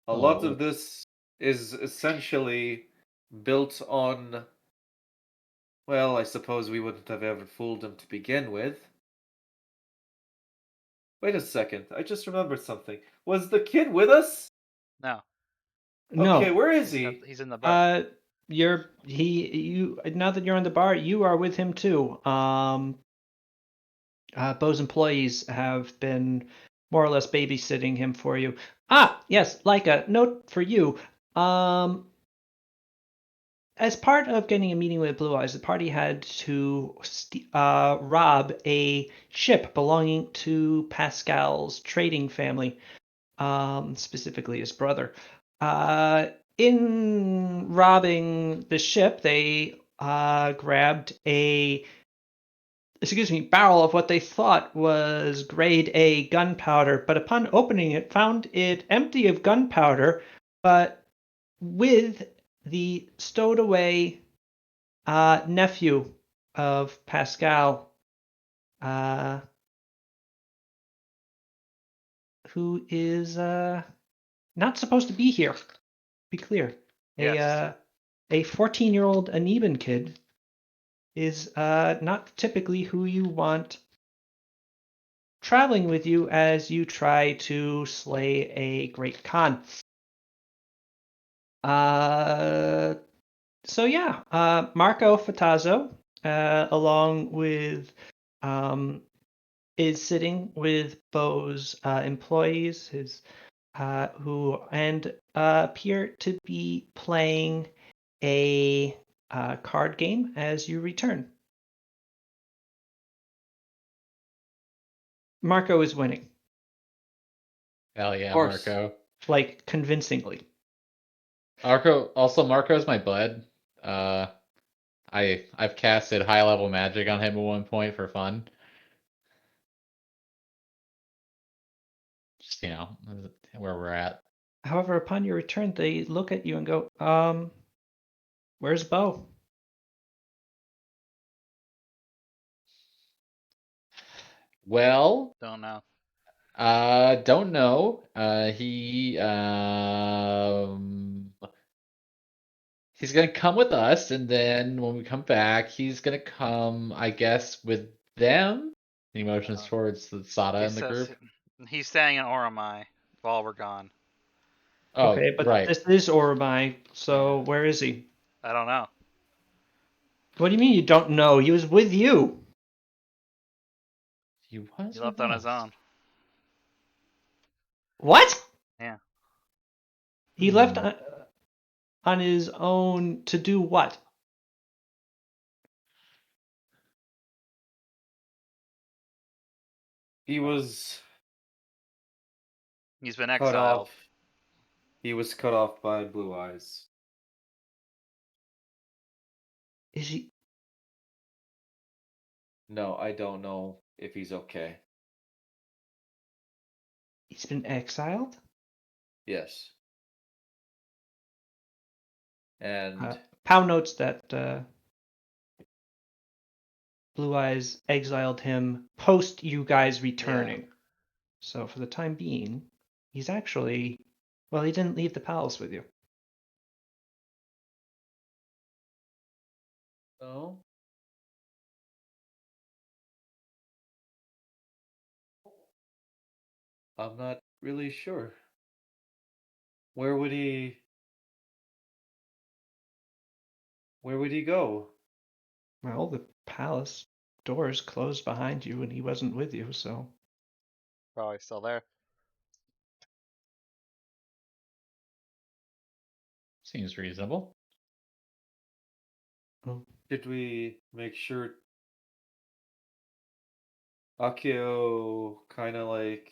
A lot oh, of this is essentially built on. Well, I suppose we wouldn't have ever fooled him to begin with. Wait a second, I just remembered something. Was the kid with us? No, Okay, No. where is he? he's in the bar. You now that you're on the bar, you are with him too. Bo's employees have been more or less babysitting him for you. Ah, yes, like a note for you. As part of getting a meeting with Blue Eyes, the party had to rob a ship belonging to Pascal's trading family, specifically his brother. In robbing the ship, they grabbed a barrel of what they thought was grade A gunpowder, but upon opening it, found it empty of gunpowder, but with the stowed away nephew of Pascal, who is not supposed to be here. Be clear, Yes. a 14-year-old Aneban kid is not typically who you want traveling with you as you try to slay a great Khan. So yeah, Marco Fatazzo, along with, is sitting with Bo's employees, his who appear to be playing a card game as you return. Marco is winning, Hell yeah, Of course. Marco. like convincingly. Marco's my bud. I've casted high level magic on him at one point for fun. Just where we're at. However, upon your return, they look at you and go, where's Bo? Well, Don't know. don't know. He's gonna come with us, and then when we come back, he's gonna come, I guess, with them. He motions towards the Sada He in the says group. he's staying in Oromai while we're gone. Oh, Okay, but right. this is Oromai, so Yeah. where is he? I don't know. What do you mean you don't know? He was with you. He was He with left on his us. own. What? Yeah. He left Hmm. on his own to do what? He was He's been cut exiled. off. He was cut off by Blue Eyes. Is he? No, I don't know if he's okay. He's been exiled. Yes. And Pow notes that Blue Eyes exiled him post you guys returning. So for the time being, he's actually, well, he didn't leave the palace with you. no, I'm not really sure. Where would he where would he go? Well, the palace doors closed behind you and he wasn't with you, so. Probably still there. Seems reasonable. Should we make sure Akio kind of like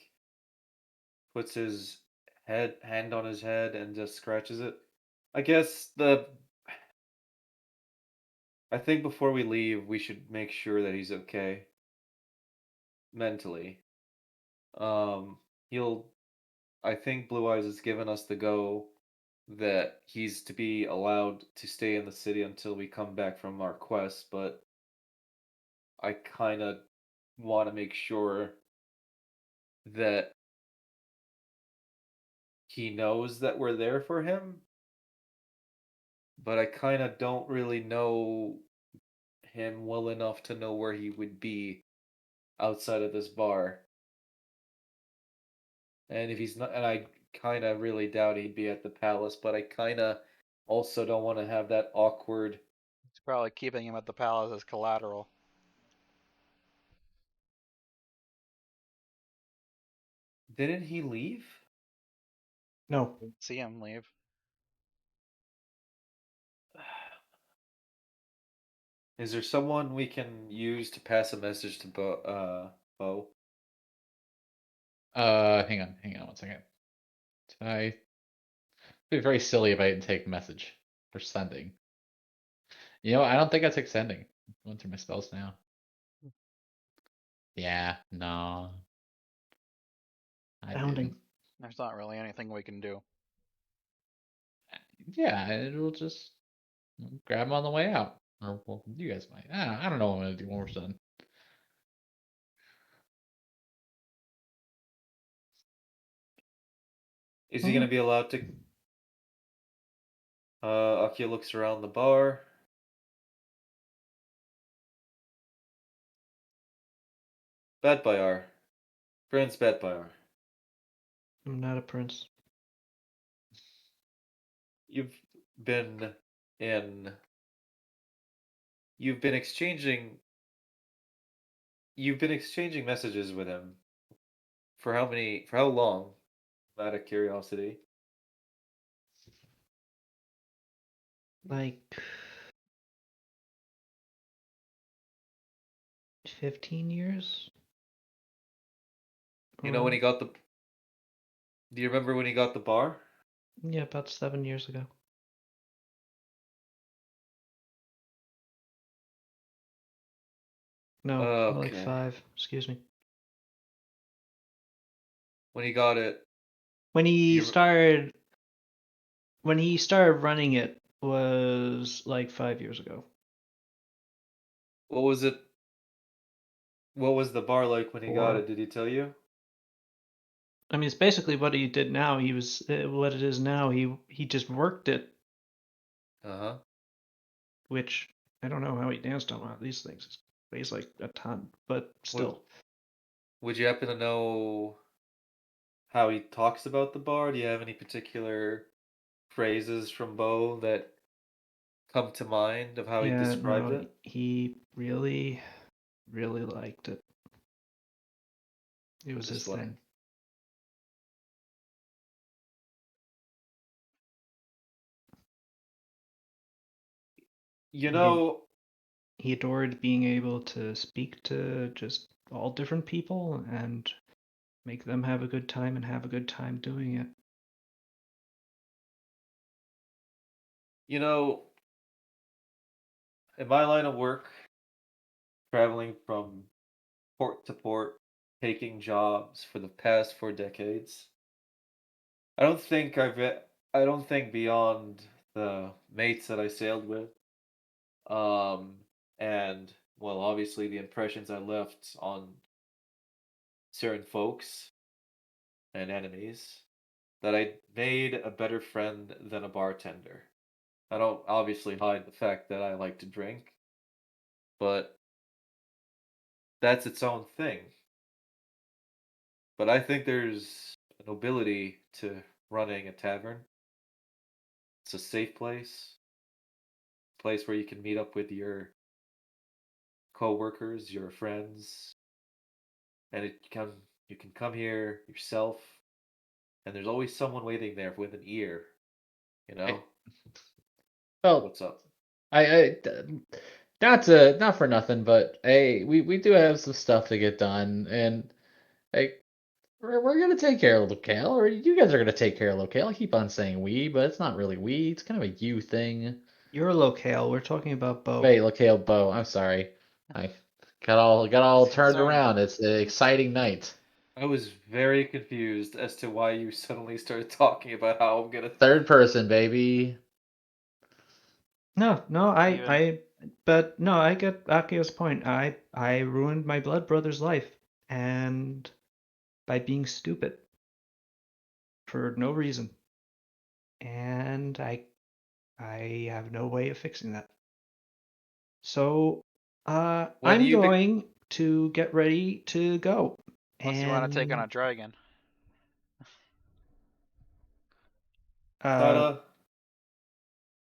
puts his hand on his head and just scratches it? I guess I think before we leave, we should make sure that he's okay mentally. Um, he'll. I think Blue Eyes has given us the go that he's to be allowed to stay in the city until we come back from our quest, but I kind of want to make sure that he knows that we're there for him, but I kind of don't really know him well enough to know where he would be outside of this bar. And if he's not, and I kind of really doubt he'd be at the palace, but I kind of also don't want to have that awkward. He's probably keeping him at the palace as collateral. Didn't he leave? No. Didn't see him leave. Is there someone we can use to pass a message to Bo? Hang on one second. I be very silly if I didn't take message for sending. I don't think I took sending. I'm going through my spells now. Yeah, no. I Founding. didn't. There's not really anything we can do. Yeah, it'll just grab him on the way out. Or well, you guys might. I don't know what I'm gonna do when we're done. Is he gonna be allowed to? Akio looks around the bar. Bad Bayar. Prince Bad Bayar. I'm not a prince. You've been in. You've been exchanging. You've been exchanging messages with him for how many? For how long? Out of curiosity. Like 15 years? You know when he got the. Do you remember when he got the bar? Yeah, about 7 years ago. No, more like Okay. 5. Excuse me. When he got it, When do he you, started running it was like 5 years ago. what was it? What was the bar like when he got 4. it? Did he tell you? I mean, it's basically what he did now. He was what it is now. He just worked it, Uh huh. which I don't know how he danced on one of these things. It weighs like a ton, but Would still. Would you happen to know how he talks about the bar? Do you have any particular phrases from Bo that come to mind of how he Yeah, described no, it? he really, really liked it. It was his Just like, thing. you He know, he adored being able to speak to just all different people and make them have a good time and have a good time doing it. you know, in my line of work, traveling from port to port, taking jobs for the past 4 decades, I don't think beyond the mates that I sailed with, um, and well, obviously the impressions I left on certain folks and enemies, that I made a better friend than a bartender. I don't obviously hide the fact that I like to drink, but that's its own thing. But I think there's a nobility to running a tavern. It's a safe place where you can meet up with your coworkers, your friends, and you can come here yourself, and there's always someone waiting there with an ear. You I, know well, what's up? I not for nothing, but we do have some stuff to get done, and like we're gonna take care of locale, or you guys are gonna take care of locale. I keep on saying we, but it's not really we. It's kind of a you thing. You're a locale. We're talking about Bo. Wait, locale Bo. I'm sorry. I got all He's turned concerned. around. It's an exciting night. I was very confused as to why you suddenly started talking about how I'm gonna. Third person, baby. No, no, Even but no, I get Akio's point. I ruined my blood brother's life, and by being stupid for no reason, and I have no way of fixing that. So, When I'm you be going to get ready to go, unless you want to take on and a dragon. uh, Sada,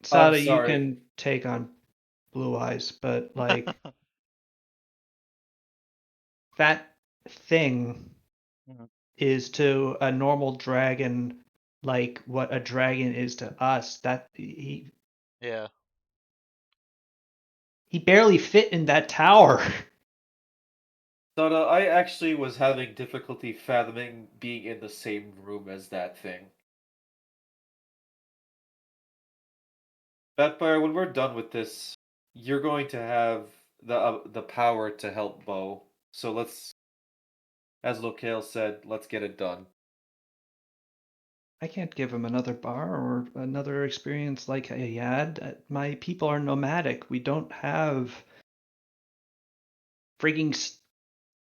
I'm Sada, you sorry. can take on Blue Eyes, but like that thing Mhm. is to a normal dragon like what a dragon is to us. That Yeah. he barely fit in that tower. Sada, I actually was having difficulty fathoming being in the same room as that thing. Batfire, when we're done with this, you're going to have the power to help Bo. So let's As Locale said, let's get it done. I can't give him another bar or another experience like he had. My people are nomadic. We don't have frigging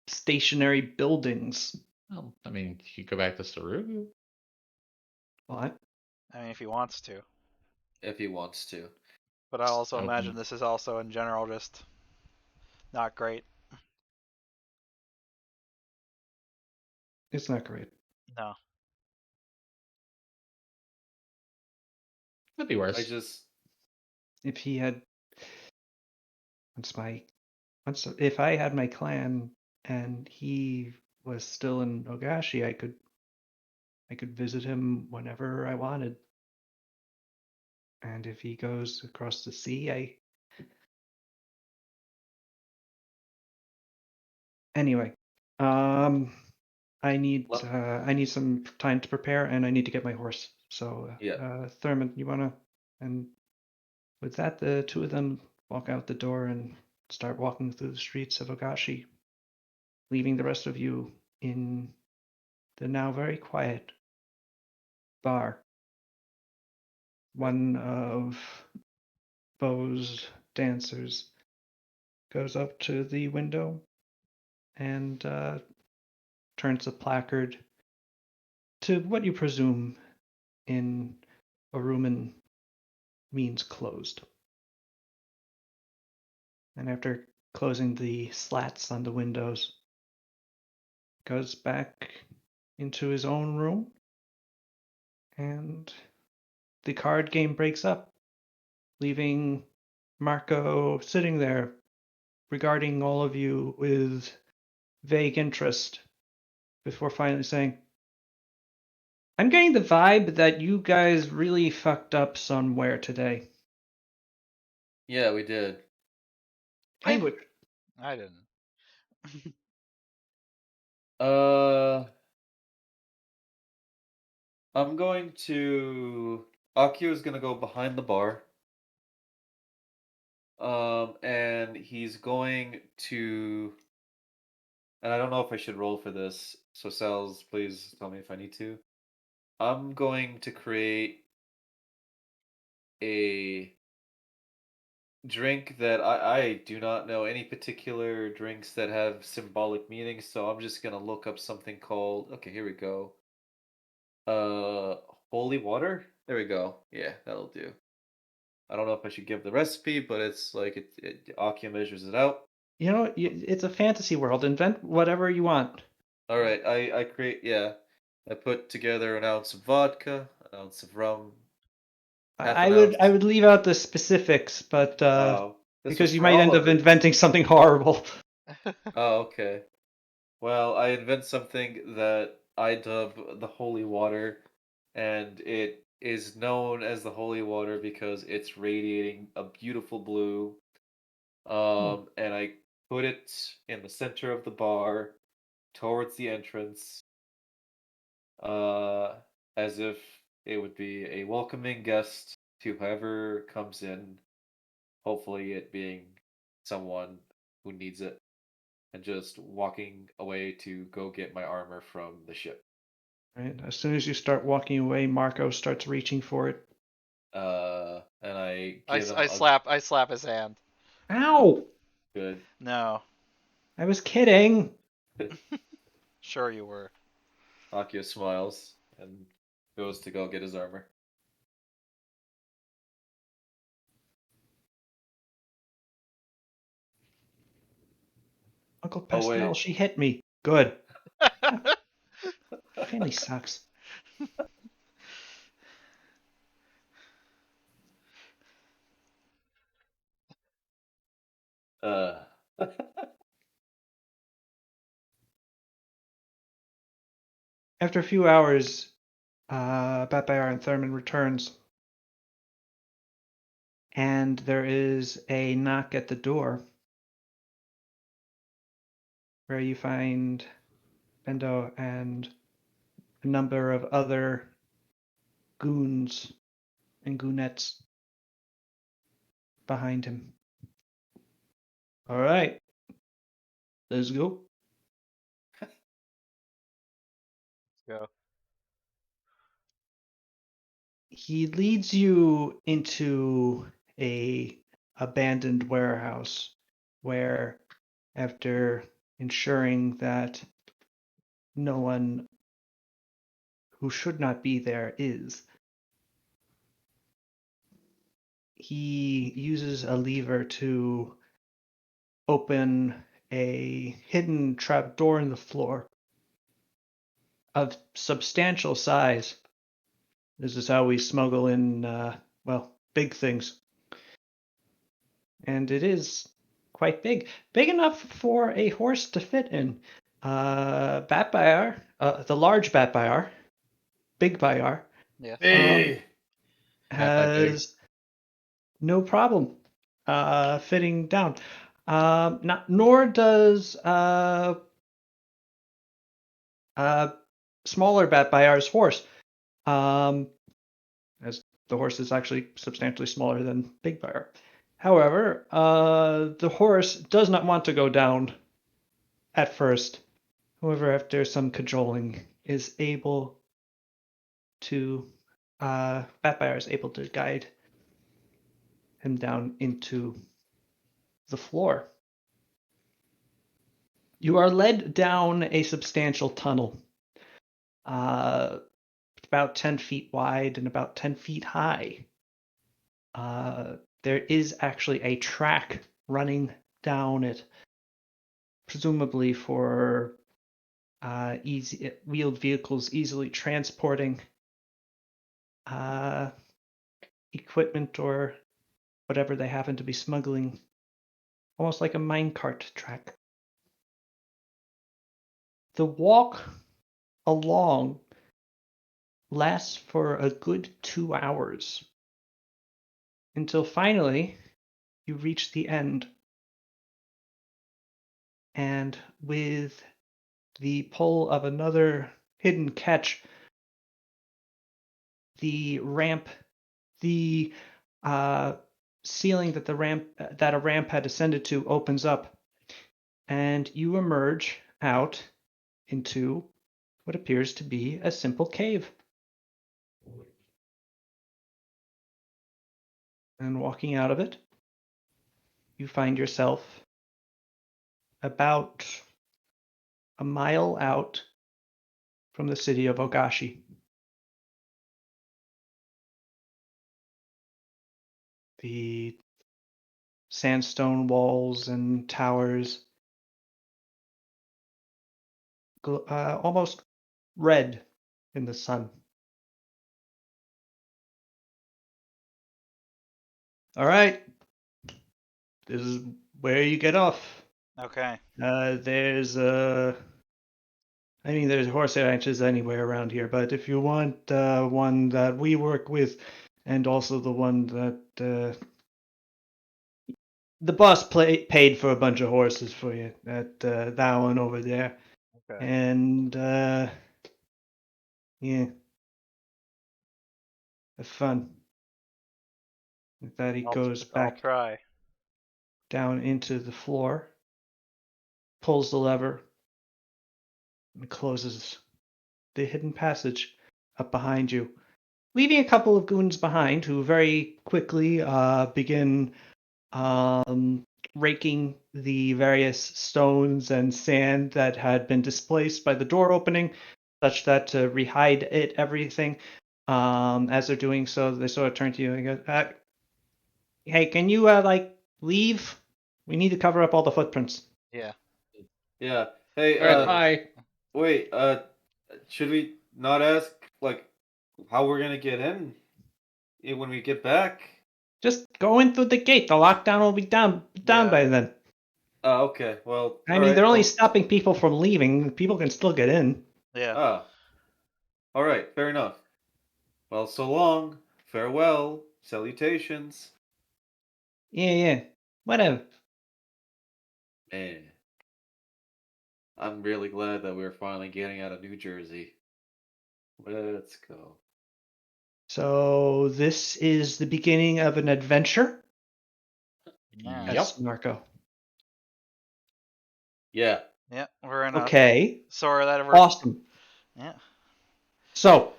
stationary buildings. Well, I mean, you could go back to Saru. What? I mean, if he wants to. If he wants to. But I also imagine Open. this is also in general just not great. It's not great. No. Could be I worse. just If he had if I had my clan and he was still in Ogashi, I could visit him whenever I wanted. And if he goes across the sea, anyway. I need well, I need some time to prepare, and I need to get my horse. So, yeah. Thurman, you wanna? And with that, the two of them walk out the door and start walking through the streets of Ogashi, leaving the rest of you in the now very quiet bar. One of Bo's dancers goes up to the window and turns the placard to what you presume in Aruman means closed. And after closing the slats on the windows, goes back into his own room, and the card game breaks up, leaving Marco sitting there regarding all of you with vague interest before finally saying, I'm getting the vibe that you guys really fucked up somewhere today. Yeah, we did. I would. I didn't. Uh I'm going to Akio is gonna go behind the bar. And he's going to and I don't know if I should roll for this, so Cells, please tell me if I need to. I'm going to create a drink that I do not know any particular drinks that have symbolic meanings, so I'm just gonna look up something called okay, here we go. Uh Holy water? There we go. Yeah, that'll do. I don't know if I should give the recipe, but it's like Akio measures it out. You know, it's a fantasy world. Invent whatever you want. All right, I create yeah. I put together an ounce of vodka, an ounce of rum, half I an would I ounce. would leave out the specifics, but Oh, this was because you for might all end of up it. inventing something horrible. Oh, okay. Well, I invent something that I dub the holy water, and it is known as the holy water because it's radiating a beautiful blue. And I put it in the center of the bar, towards the entrance, uh, as if it would be a welcoming guest to whoever comes in. Hopefully, it being someone who needs it, and just walking away to go get my armor from the ship. Right. As soon as you start walking away, Marco starts reaching for it. And I I, give him I a slap I slap his hand. Ow! good. No. I was kidding. Sure you were. Akio smiles and goes to go get his armor. Uncle Oh Pastel, wait, she hit me. Good. Family sucks. uh, After a few hours, Batbayar and Thurman returns, and there is a knock at the door where you find Bendo and a number of other goons and goonettes behind him. All right, let's go. Go. He leads you into a abandoned warehouse where, after ensuring that no one who should not be there is, he uses a lever to open a hidden trapdoor in the floor of substantial size. This is how we smuggle in, big things. And it is quite big. Big enough for a horse to fit in. Bat Bayar, the large Bat Bayar, Big Bayar, Yes. Hey. Bat by big. has no problem fitting down. Nor does smaller Bat Bayar's horse, as the horse is actually substantially smaller than Big Bayar. However, the horse does not want to go down at first. However, after some cajoling, is able to Batfire is able to guide him down into the floor. You are led down a substantial tunnel, about 10 feet wide and about 10 feet high. There is actually a track running down it, presumably for easy wheeled vehicles easily transporting equipment or whatever they happen to be smuggling, almost like a minecart track. The walk along lasts for a good 2 hours until finally you reach the end. And with the pull of another hidden catch, the ramp, the ceiling that a ramp had ascended to opens up, and you emerge out into what appears to be a simple cave. And walking out of it, you find yourself about a mile out from the city of Ogashi. The sandstone walls and towers, almost red in the sun. All right, this is where you get off. Okay. There's there's horse ranches anywhere around here, but if you want one that we work with, and also the one that the boss paid for a bunch of horses for you, that one over there, Okay. and yeah, have fun. With that, he goes I'll back try. down into the floor, pulls the lever, and closes the hidden passage up behind you, leaving a couple of goons behind who very quickly begin raking the various stones and sand that had been displaced by the door opening, such that to rehide everything. As they're doing so, they sort of turn to you and go, "Hey, can you leave? We need to cover up all the footprints." Yeah. Yeah. Hey, All right, bye. wait, should we not ask, like, how we're gonna get in when we get back? Just go in through the gate. The lockdown will be down Yeah. by then. Oh, okay. Well, I all mean, right. they're only stopping people from leaving. People can still get in. Yeah. Ah, all right. Fair enough. Well, so long. Farewell. Salutations. Yeah. Whatever. Man, I'm really glad that we're finally getting out of New Jersey. Let's go. So this is the beginning of an adventure. Yeah. Yep. Narco. Yeah. Yeah. We're in a Okay. sorry that ever. Awesome. Yeah. So,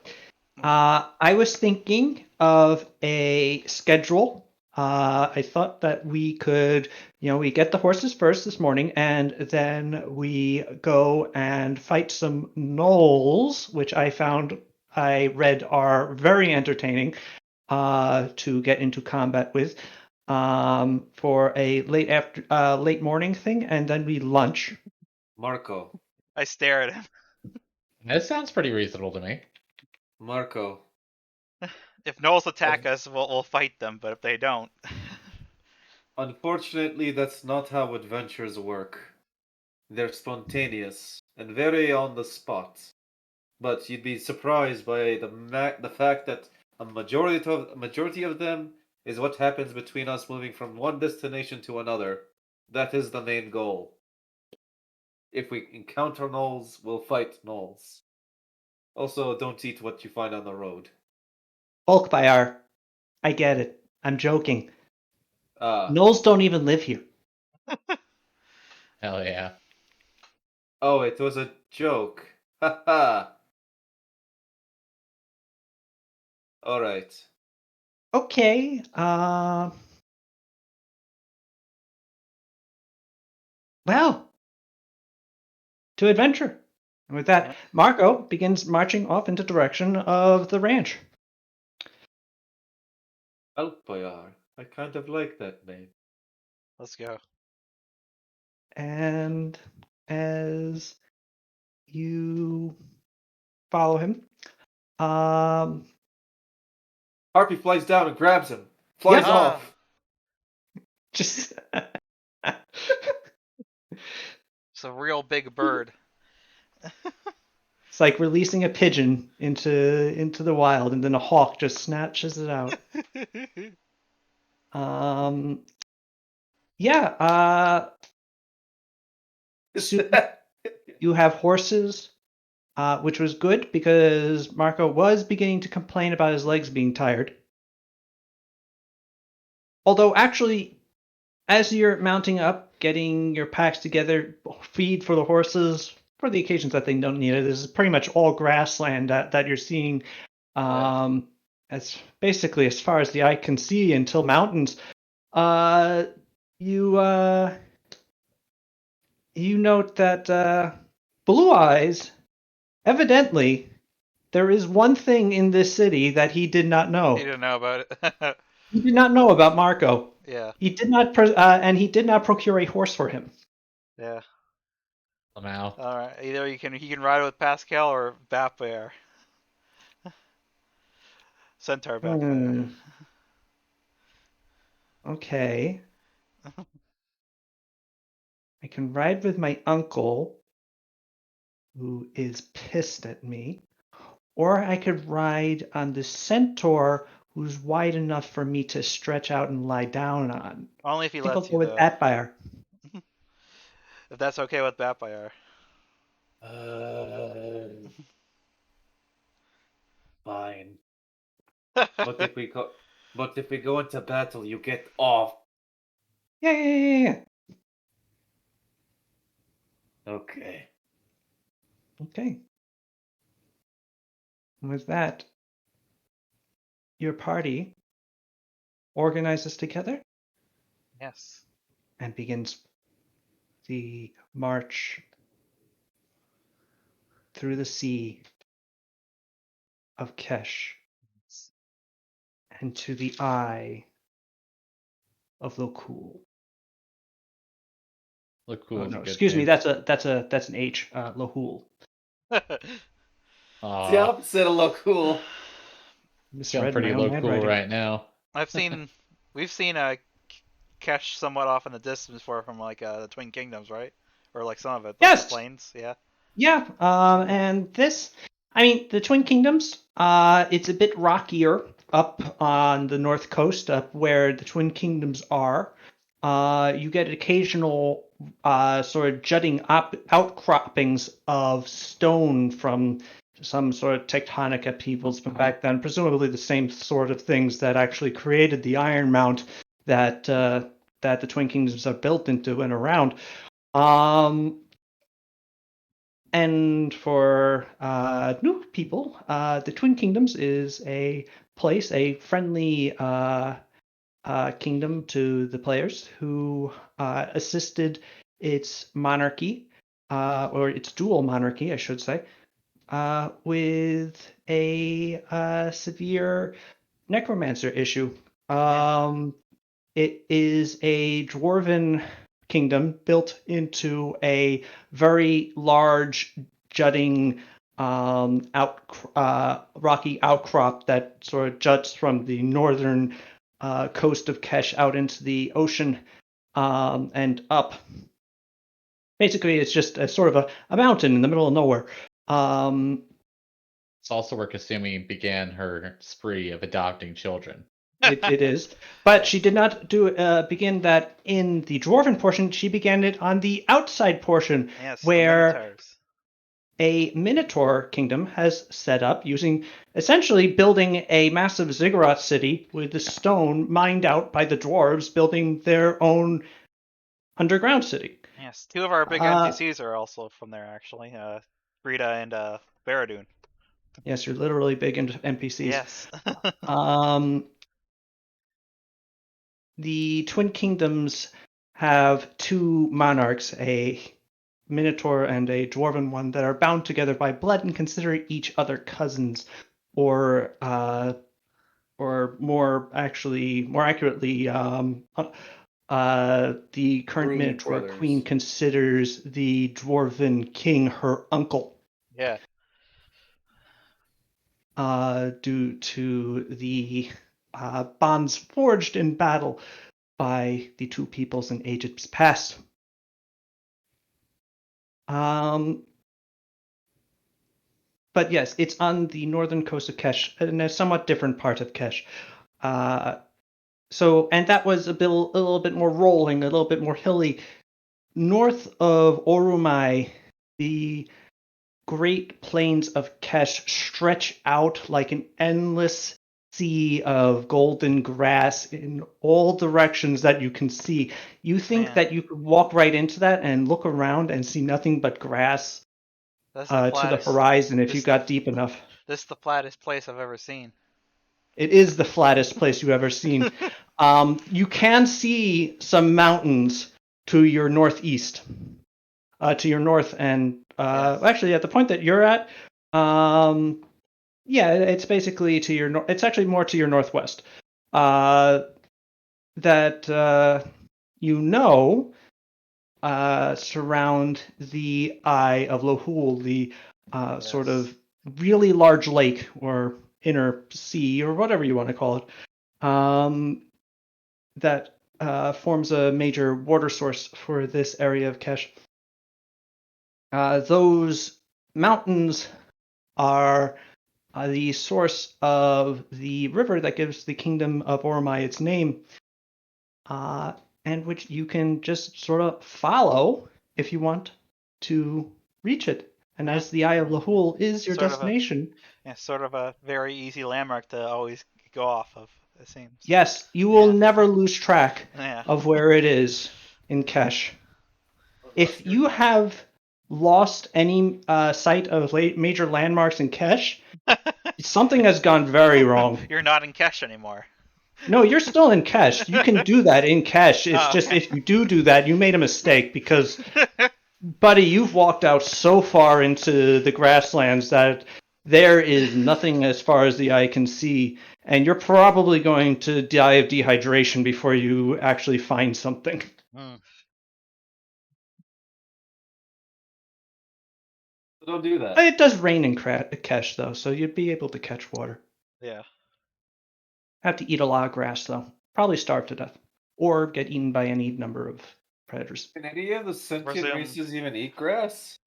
I was thinking of a schedule. I thought that we could, we get the horses first this morning, and then we go and fight some gnolls, which I read are very entertaining to get into combat with, for a late morning thing, and then we lunch. Marco, I stare at him. That sounds pretty reasonable to me. Marco. If gnolls attack us, we'll fight them. But if they don't, Unfortunately, that's not how adventures work. They're spontaneous and very on the spot. But you'd be surprised by the fact that a majority of them is what happens between us moving from one destination to another. That is the main goal. If we encounter gnolls, we'll fight gnolls. Also, don't eat what you find on the road. Bulkbayar, I get it. I'm joking. Ah, Gnolls don't even live here. Hell yeah. oh, it was a joke. Haha. All right. Okay. Well, to adventure. And with that, Marco begins marching off into direction of the ranch. Alpayar. I kind of like that name. let's go. And as you follow him, Harpy flies down and grabs him. Flies Yep. off. just It's a real big bird. it's like releasing a pigeon into the wild, and then a hawk just snatches it out. Yeah. Soon you have horses, which was good because Marco was beginning to complain about his legs being tired. Although, actually, as you're mounting up, getting your packs together, feed for the horses for the occasions that they don't need it. This is pretty much all grassland that you're seeing. As basically as far as the eye can see until mountains. You you note that Blue Eyes, evidently, there is one thing in this city that he did not know. He didn't know about it. He did not know about Marco. Yeah. He did not, and he did not procure a horse for him. Yeah. Somehow. All right. Either he can ride with Pascal or Batbear. Centaur Batbear. Okay. I can ride with my uncle, who is pissed at me, or I could ride on the centaur, who's wide enough for me to stretch out and lie down on. Only if he I think I'll lets go you, with though. Batfire. If that's okay with Batbear. Fine. But if we go into battle, you get off. Yeah. Okay. Okay. And with that, your party organizes together Yes. and begins the march through the sea of Kesh and to the eye of Lokul. Look cool. Oh Is a no, good excuse me. name. That's an H. Lohul. It's the opposite of look cool. Feeling Misread pretty my own low cool handwriting. right now. We've seen Kesh somewhat off in the distance before from like the Twin Kingdoms, right? Or like some of it, like the Yes. plains. Yeah. Yeah. And this, I mean, the Twin Kingdoms. It's a bit rockier up on the north coast, up where the Twin Kingdoms are. You get occasional sort of jutting outcroppings of stone from some sort of tectonic upheavals from back then, presumably the same sort of things that actually created the Iron Mount that the Twin Kingdoms are built into and around. And for new people, the Twin Kingdoms is a place, a friendly kingdom to the players who assisted its monarchy, or its dual monarchy, I should say, with a severe necromancer issue. It is a dwarven kingdom built into a very large, jutting rocky outcrop that sort of juts from the northern coast of Kesh out into the ocean and up. Basically, it's just a sort of a mountain in the middle of nowhere. It's also where Kasumi began her spree of adopting children. It is, but she did not begin that in the dwarven portion. She began it on the outside portion, Yes, the where Minotaurs. a Minotaur kingdom has set up, using essentially building a massive ziggurat city with the stone mined out by the dwarves, building their own underground city. Yes, two of our big NPCs are also from there, actually. Rita and Barradoon. Yes, you're literally big into NPCs. Yes. The Twin Kingdoms have two monarchs, a Minotaur and a Dwarven one, that are bound together by blood and consider each other cousins, or more accurately, the current Brood Minotaur brothers. queen considers the Dwarven king her uncle. Yeah. Due to the bonds forged in battle by the two peoples in ages past. But yes, it's on the northern coast of Kesh, in a somewhat different part of Kesh. And that was a little bit more rolling, a little bit more hilly. North of Orumai, the Great Plains of Kesh stretch out like an endless sea of golden grass in all directions that you can see. You think that you could walk right into that and look around and see nothing but grass That's the to the flattest. horizon if you got deep enough. This is the flattest place I've ever seen. It is the flattest place you've ever seen. You can see some mountains to your northeast, to your north, and Yes. actually at the point that you're at, yeah, it's basically to your north. It's actually more to your northwest. That surround the Eye of Lohul, the sort of really large lake or inner sea or whatever you want to call it, that forms a major water source for this area of Kesh. Those mountains are the source of the river that gives the kingdom of Ormai its name, and which you can just sort of follow if you want to reach it. And as the Eye of Lahul is your destination, sort of a very easy landmark to always go off of, it seems. Yes, you will never lose track Yeah. of where it is in Kesh. If you have lost any sight of major landmarks in Kesh, something has gone very wrong. You're not in Kesh anymore. No, you're still in Kesh. You can do that in Kesh. It's just if you do that, you made a mistake because, buddy, you've walked out so far into the grasslands that there is nothing as far as the eye can see, and you're probably going to die of dehydration before you actually find something. Don't do that. It does rain in Kesh, though, so you'd be able to catch water. Yeah. Have to eat a lot of grass, though. Probably starve to death. Or get eaten by any number of predators. Can any of the sentient races even eat grass?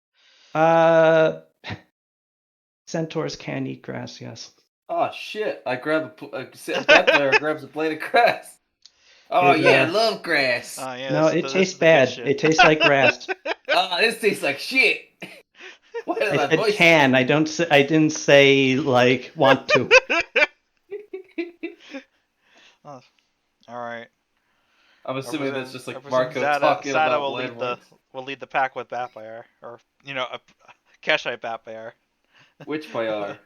Centaurs can eat grass, yes. Oh shit! I grab a Pathfinder grabs a blade of grass. Oh I love grass. No, it tastes bad. It tastes like grass. Oh, this tastes like shit. Why did I said can. I didn't say like want to. All right. I'm assuming that's just like Marco talking Zada about will landmarks. lead the pack with Vampire, or Keshite Batbear. Which Bayar?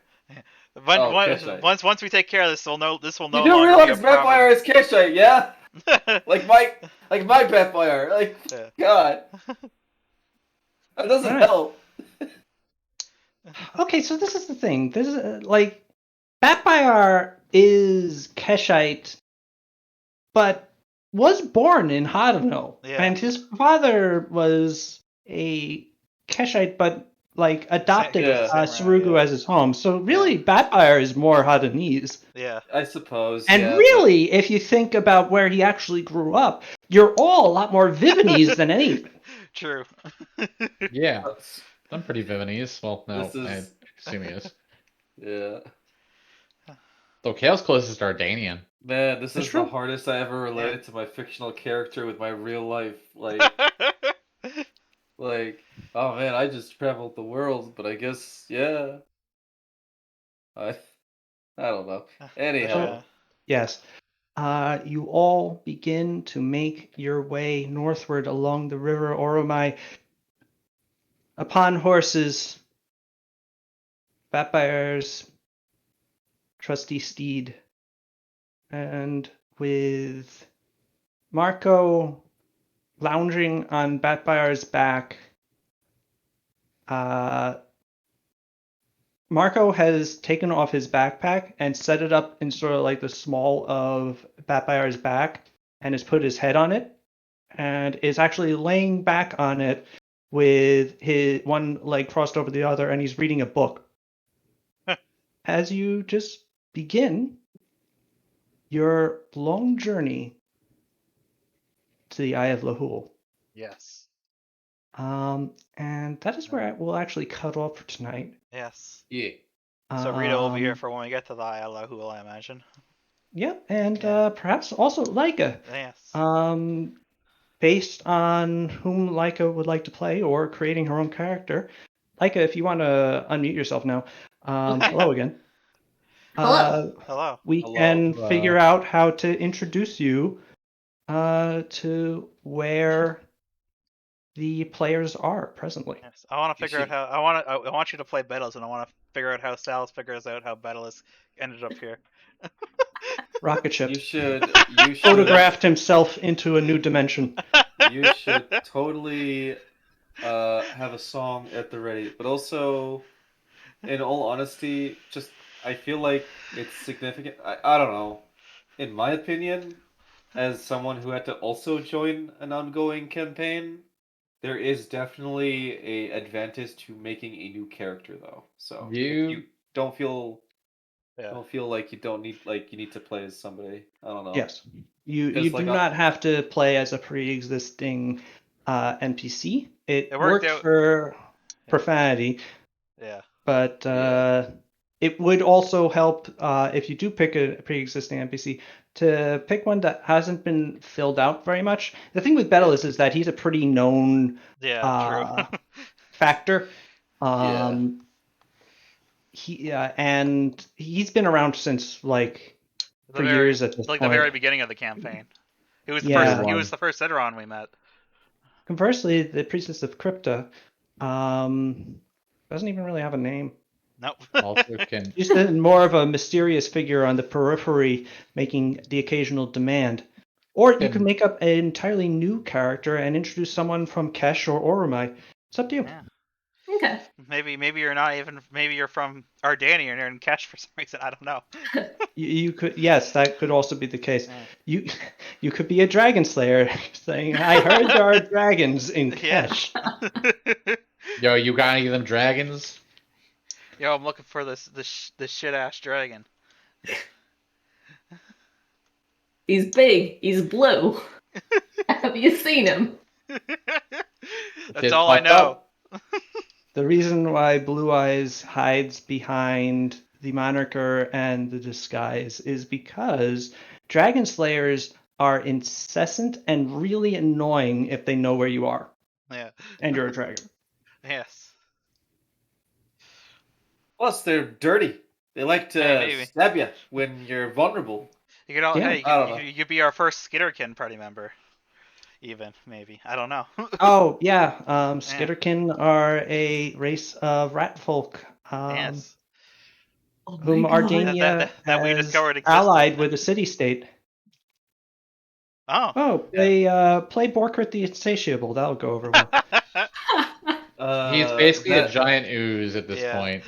Once, Oh, Keshite. once we take care of this, this will You no do longer be a realize Vampire problem. is Keshite, yeah? Like my Vampire. Like, Yeah. God. That doesn't Alright. help. Okay, so this is the thing. This is like Batbayar is Keshite, but was born in Haruno, Yeah. and his father was a Keshite, but like adopted Yeah. Surugu yeah. as his home. So really, Batbayar is more Hadanese. Yeah. I suppose, And yeah, really, if you think about where he actually grew up, you're all a lot more Vivanese than anything. True. Yeah, but I'm pretty Viennese. Well, no, this I is assume he is. yeah. Though Kale's closest to Dardanian. Man, this That's is the true. hardest I ever related to my fictional character with my real life. Like, oh man, I just traveled the world, but I guess, yeah. I, I don't know. Yeah. Anyhow, Yes. You all begin to make your way northward along the river Oromai upon horses, Batbayar's trusty steed, and with Marco lounging on Batbayar's back. Marco has taken off his backpack and set it up in sort of like the small of Batbayar's back and has put his head on it and is actually laying back on it with his one leg crossed over the other, and he's reading a book. As you just begin your long journey to the Eye of Lahul. Yes. And that is where I will actually cut off for tonight. Yes. yeah. So Rita will be here Um, for when we get to the Ayala, I imagine. Yep, and Yeah. perhaps also Leica. Yes. Based on whom Leica would like to play or creating her own character. Leica, if you want to unmute yourself now. Okay. Hello again. Hello. Hello. We Hello. can figure out how to introduce you to where the players are presently. Yes. I want to You figure out should how I want you to play Bettles, and I want to figure out how Sal's figures out how Bettles ended up here. Rocket ship. you should Photographed himself into a new dimension. you should totally have a song at the ready. But also, in all honesty, just I feel like it's significant. I don't know. In my opinion, as someone who had to also join an ongoing campaign, there is definitely a advantage to making a new character though. So if you You don't feel Yeah. like you need to play as somebody, I don't know. Yes. You Because do not have to play as a pre-existing NPC. It It worked worked out. for profanity, Yeah. but Yeah. it would also help if you do pick a pre-existing NPC to pick one that hasn't been filled out very much. The thing with Betel is that he's a pretty known Yeah. True. factor. Yeah. And he's been around since like for years at this the point. very beginning of the campaign. He was the Yeah. first. He was the first Citaron we met. Conversely, the priestess of Crypta doesn't even really have a name. Nope. also can. She's more of a mysterious figure on the periphery, making the occasional demand. Or you can make up an entirely new character and introduce someone from Kesh or Oromai. It's up to you. Yeah. Okay. Maybe you're not even. Maybe you're from Ardania and you're in Kesh for some reason. I don't know. You could, yes, that could also be the case. Yeah. You could be a dragon slayer, saying, "I heard there are dragons in Kesh." Yo, you got any of them dragons? Yo, I'm looking for this shit ass dragon. He's big. He's blue. Have you seen him? That's all I Fucked know. up. The reason why Blue Eyes hides behind the moniker and the disguise is because dragon slayers are incessant and really annoying if they know where you are Yeah. and you're a dragon. Yes. Plus, they're dirty. They like to Hey, maybe. stab you when you're vulnerable. You could all. Yeah. Hey, I don't know. you could be our first Skitterkin party member. even maybe. I don't know. Oh yeah, Skitterkin are a race of rat folk, Yes. Oh my whom god. Ardania That we has discovered existed. allied with a city-state. Oh. Oh, play Borkert the Insatiable. That'll go over well. He's basically a That giant ooze at this Yeah. point.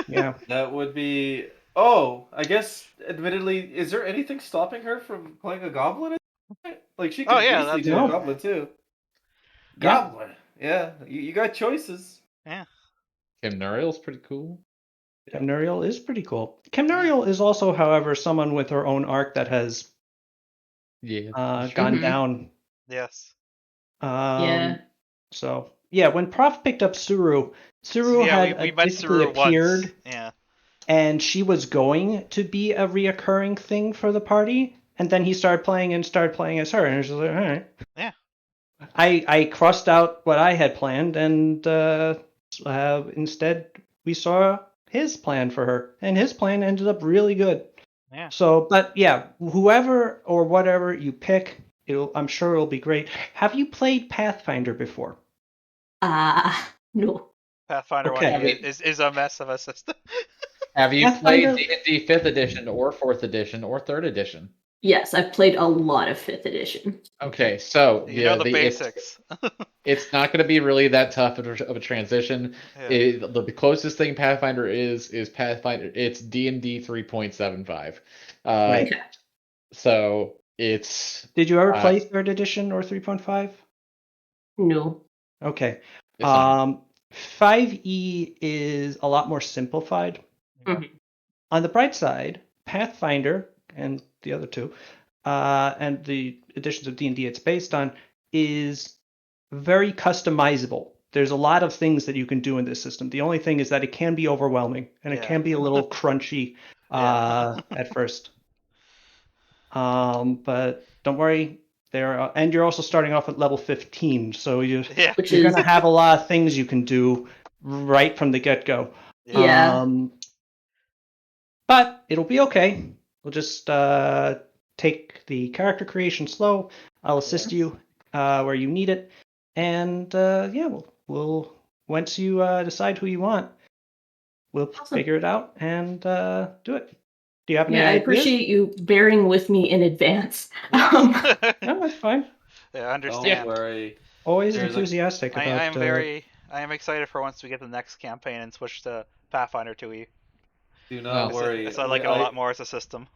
Yeah. that would be. Oh, I guess. Admittedly, is there anything stopping her from playing a goblin? Like she Oh, could yeah, easily that do a too. goblin too. Yeah. Goblin. Yeah, you got choices. Yeah. Kymnuriel's pretty cool. Kemnuriel is pretty cool. Yeah. Kemnuriel is also, however, someone with her own arc that has Yeah. gone Mhm. down. Yes. Yeah. So yeah, when Prof picked up Suru, So, Suru yeah, had we met basically Suru once. appeared, Yeah. and she was going to be a reoccurring thing for the party, and then he started playing as her, and it was like, all right. Yeah. I crossed out what I had planned, and instead we saw his plan for her, and his plan ended up really good. Yeah. So, but yeah, whoever or whatever you pick, I'm sure it'll be great. Have you played Pathfinder before? No. Pathfinder Okay. 1E is a mess of a system. Have you Pathfinder- played D&D 5th edition or 4th edition or 3rd edition? Yes, I've played a lot of 5th edition. Okay, so You know the it's basics. not going to be really that tough of a transition. Yeah. The closest thing Pathfinder is Pathfinder. It's D&D 3.75. Right. Okay. So it's Did you ever play 3rd edition or 3.5? No. Okay. it's not. 5e is a lot more simplified. Mhm. On the bright side, Pathfinder and the other two, and the editions of D&D it's based on, is very customizable. There's a lot of things that you can do in this system. The only thing is that it can be overwhelming, and it Yeah. can be a little crunchy Yeah. at first. But don't worry, and you're also starting off at level 15, so Yeah. Which you're is going to have a lot of things you can do right from the get-go. Yeah. But it'll be okay. We'll just take the character creation slow. I'll assist you where you need it, and yeah, we'll once you decide who you want, we'll Awesome. figure it out and do it. Do you have any Yeah, I ideas? appreciate you bearing with me in advance. Yes. No, that's fine. Yeah, I Don't understand. worry. Always There's enthusiastic I about. am excited for once we get the next campaign and switch to Pathfinder 2E. Do No. not worry. So I like it a lot more as a system.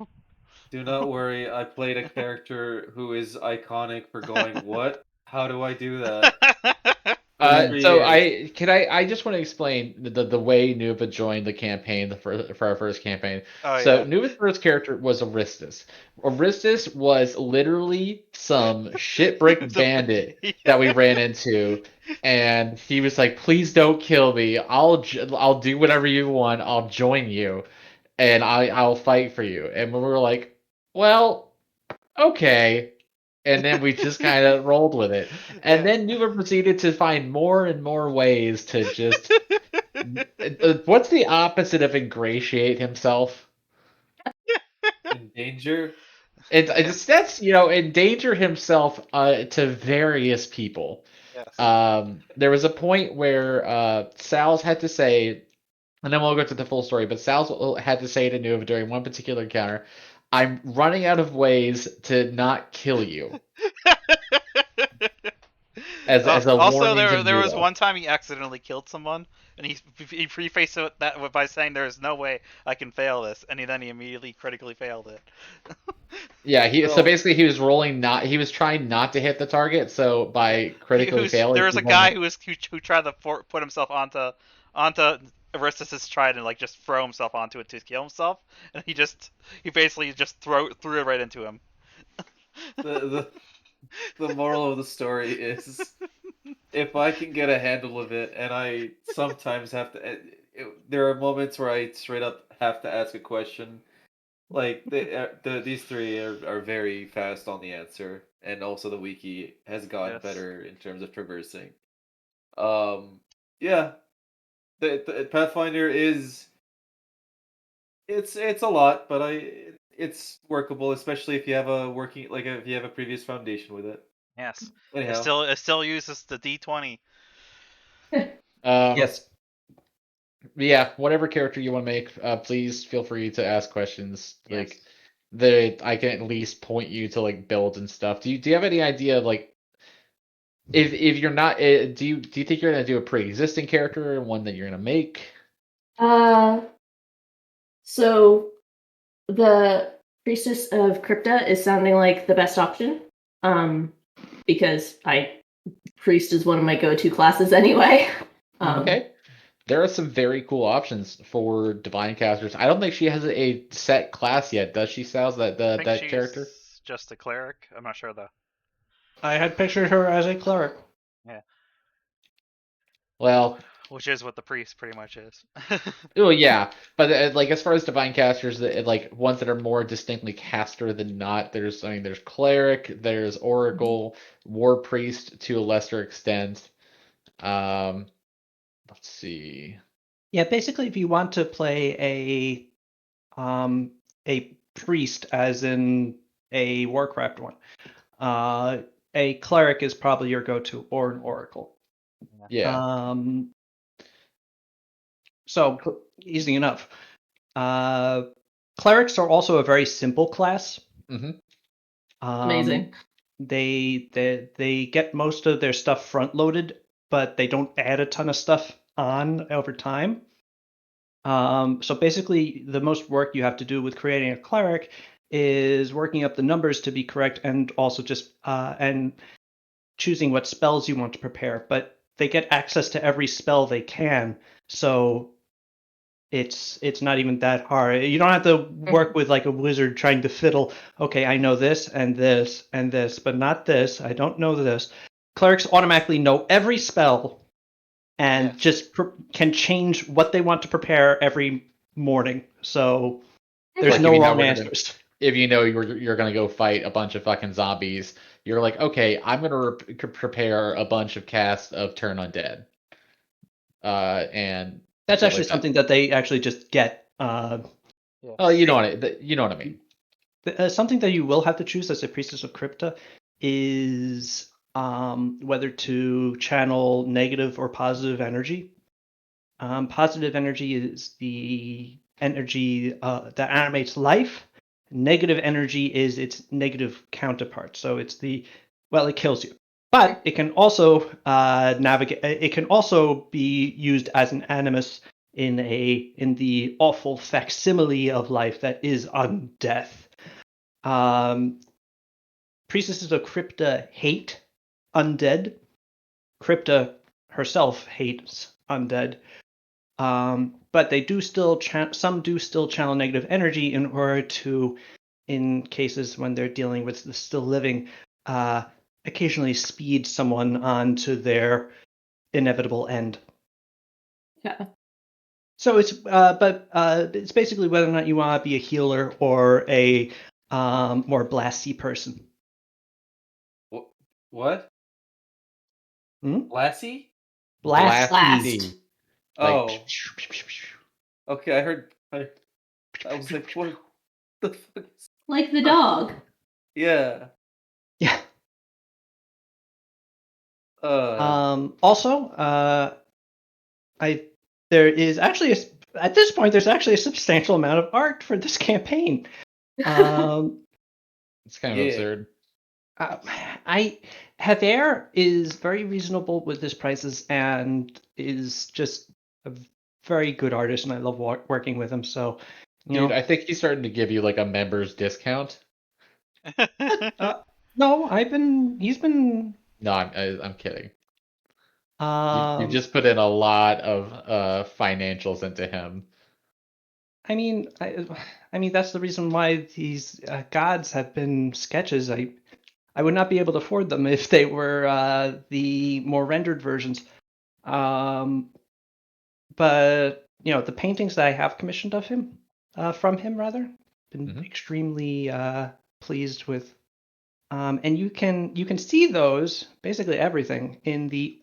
Do not worry. I played a character who is iconic for going, "What? How do I do that?" For 3 So years. I just want to explain the way Nuva joined the campaign for our first campaign. Oh So yeah. Nuva's first character was Aristus. Aristus was literally some shitbrick bandit that we ran into, and he was like, "Please don't kill me. I'll do whatever you want. I'll join you, and I'll fight for you." And we were like, "Well, okay." And then we just kind of rolled with it. And Yeah. then Nuva proceeded to find more and more ways to just. What's the opposite of ingratiate himself? In danger. It's that's endanger himself to various people. Yes. There was a point where Sal's had to say, and then we'll go to the full story. But Sal's had to say to Nuva during one particular encounter, "I'm running out of ways to not kill you." As a Also, warning to there was Nuva. one time he accidentally killed someone, and he prefaced it that by saying there is no way I can fail this, and then he immediately critically failed it. Yeah, so Well, basically he was trying not to hit the target, so Yeah, by critically failing there was he a guy won. who tried to put himself onto Aristus's trident and like just throw himself onto it to kill himself, and he basically just threw it right into him. the the moral of the story is, if I can get a handle of it, and I sometimes have to, there are moments where I straight up have to ask a question. Like these three are very fast on the answer, and also the wiki has gotten Yes. better in terms of traversing. Yeah, the Pathfinder is it's a lot, but it's workable, especially if you have a previous foundation with it. Yes. Anyhow, It still uses the D20. yes. Yeah, whatever character you want to make, please feel free to ask questions. Yes. I can at least point you to like builds and stuff. Do you have any idea of like if you're not do you think you're gonna do a pre-existing character, one that you're gonna make? So the Priestess of Crypta is sounding like the best option. Because Priest is one of my go-to classes anyway. Okay. There are some very cool options for divine casters. I don't think she has a set class yet, does she, Sal's, I think that she's character? just a cleric. I'm not sure though. I had pictured her as a cleric. Yeah. Well, Which is what the priest pretty much is. oh yeah, but like as far as divine casters, like ones that are more distinctly caster than not, there's cleric, there's oracle, war priest to a lesser extent. Let's see. Yeah, basically, if you want to play a priest, as in a Warcraft one, a cleric is probably your go-to, or an oracle. Yeah. So easy enough. Clerics are also a very simple class. Mm-hmm. Amazing. They get most of their stuff front loaded, but they don't add a ton of stuff on over time. So basically, the most work you have to do with creating a cleric is working up the numbers to be correct, and also just and choosing what spells you want to prepare. But they get access to every spell they can, so it's not even that hard. You don't have to work with like a wizard trying to fiddle. Okay, I know this and this and this, but not this. I don't know this. Clerics automatically know every spell and just can change what they want to prepare every morning. So there's Like, no if you know wrong we're answers. if you know you're gonna go fight a bunch of fucking zombies, you're like, okay, I'm gonna prepare a bunch of casts of Turn Undead, and That's shit actually like that. something that they actually just get. Oh, you know what I mean. Something that you will have to choose as a priestess of Crypta is whether to channel negative or positive energy. Positive energy is the energy that animates life. Negative energy is its negative counterpart. So it's it kills you. But it can also navigate. It can also be used as an animus in the awful facsimile of life that is undeath. Priestesses of Crypta hate undead. Crypta herself hates undead. But they do still some do still channel negative energy in order to, in cases when they're dealing with the still living, occasionally speed someone on to their inevitable end. Yeah. So it's it's basically whether or not you want to be a healer or a more blasty person. What? Hmm? Lassie? Blasty. Blasty. Like, Oh. Okay, I heard. I was like, what the fuck? Like the dog. Yeah. Yeah. Also, there is actually at this point there's actually a substantial amount of art for this campaign. it's kind of Yeah. absurd. Javier is very reasonable with his prices and is just a very good artist, and I love working with him. So, Dude, I think he's starting to give you like a member's discount. No, he's been. No, I'm kidding. You Um, just put in a lot of financials into him. I mean, that's the reason why these gods have been sketches. I would not be able to afford them if they were the more rendered versions. But the paintings that I have commissioned of him, from him rather, been extremely pleased with. And you can see those, basically everything, in the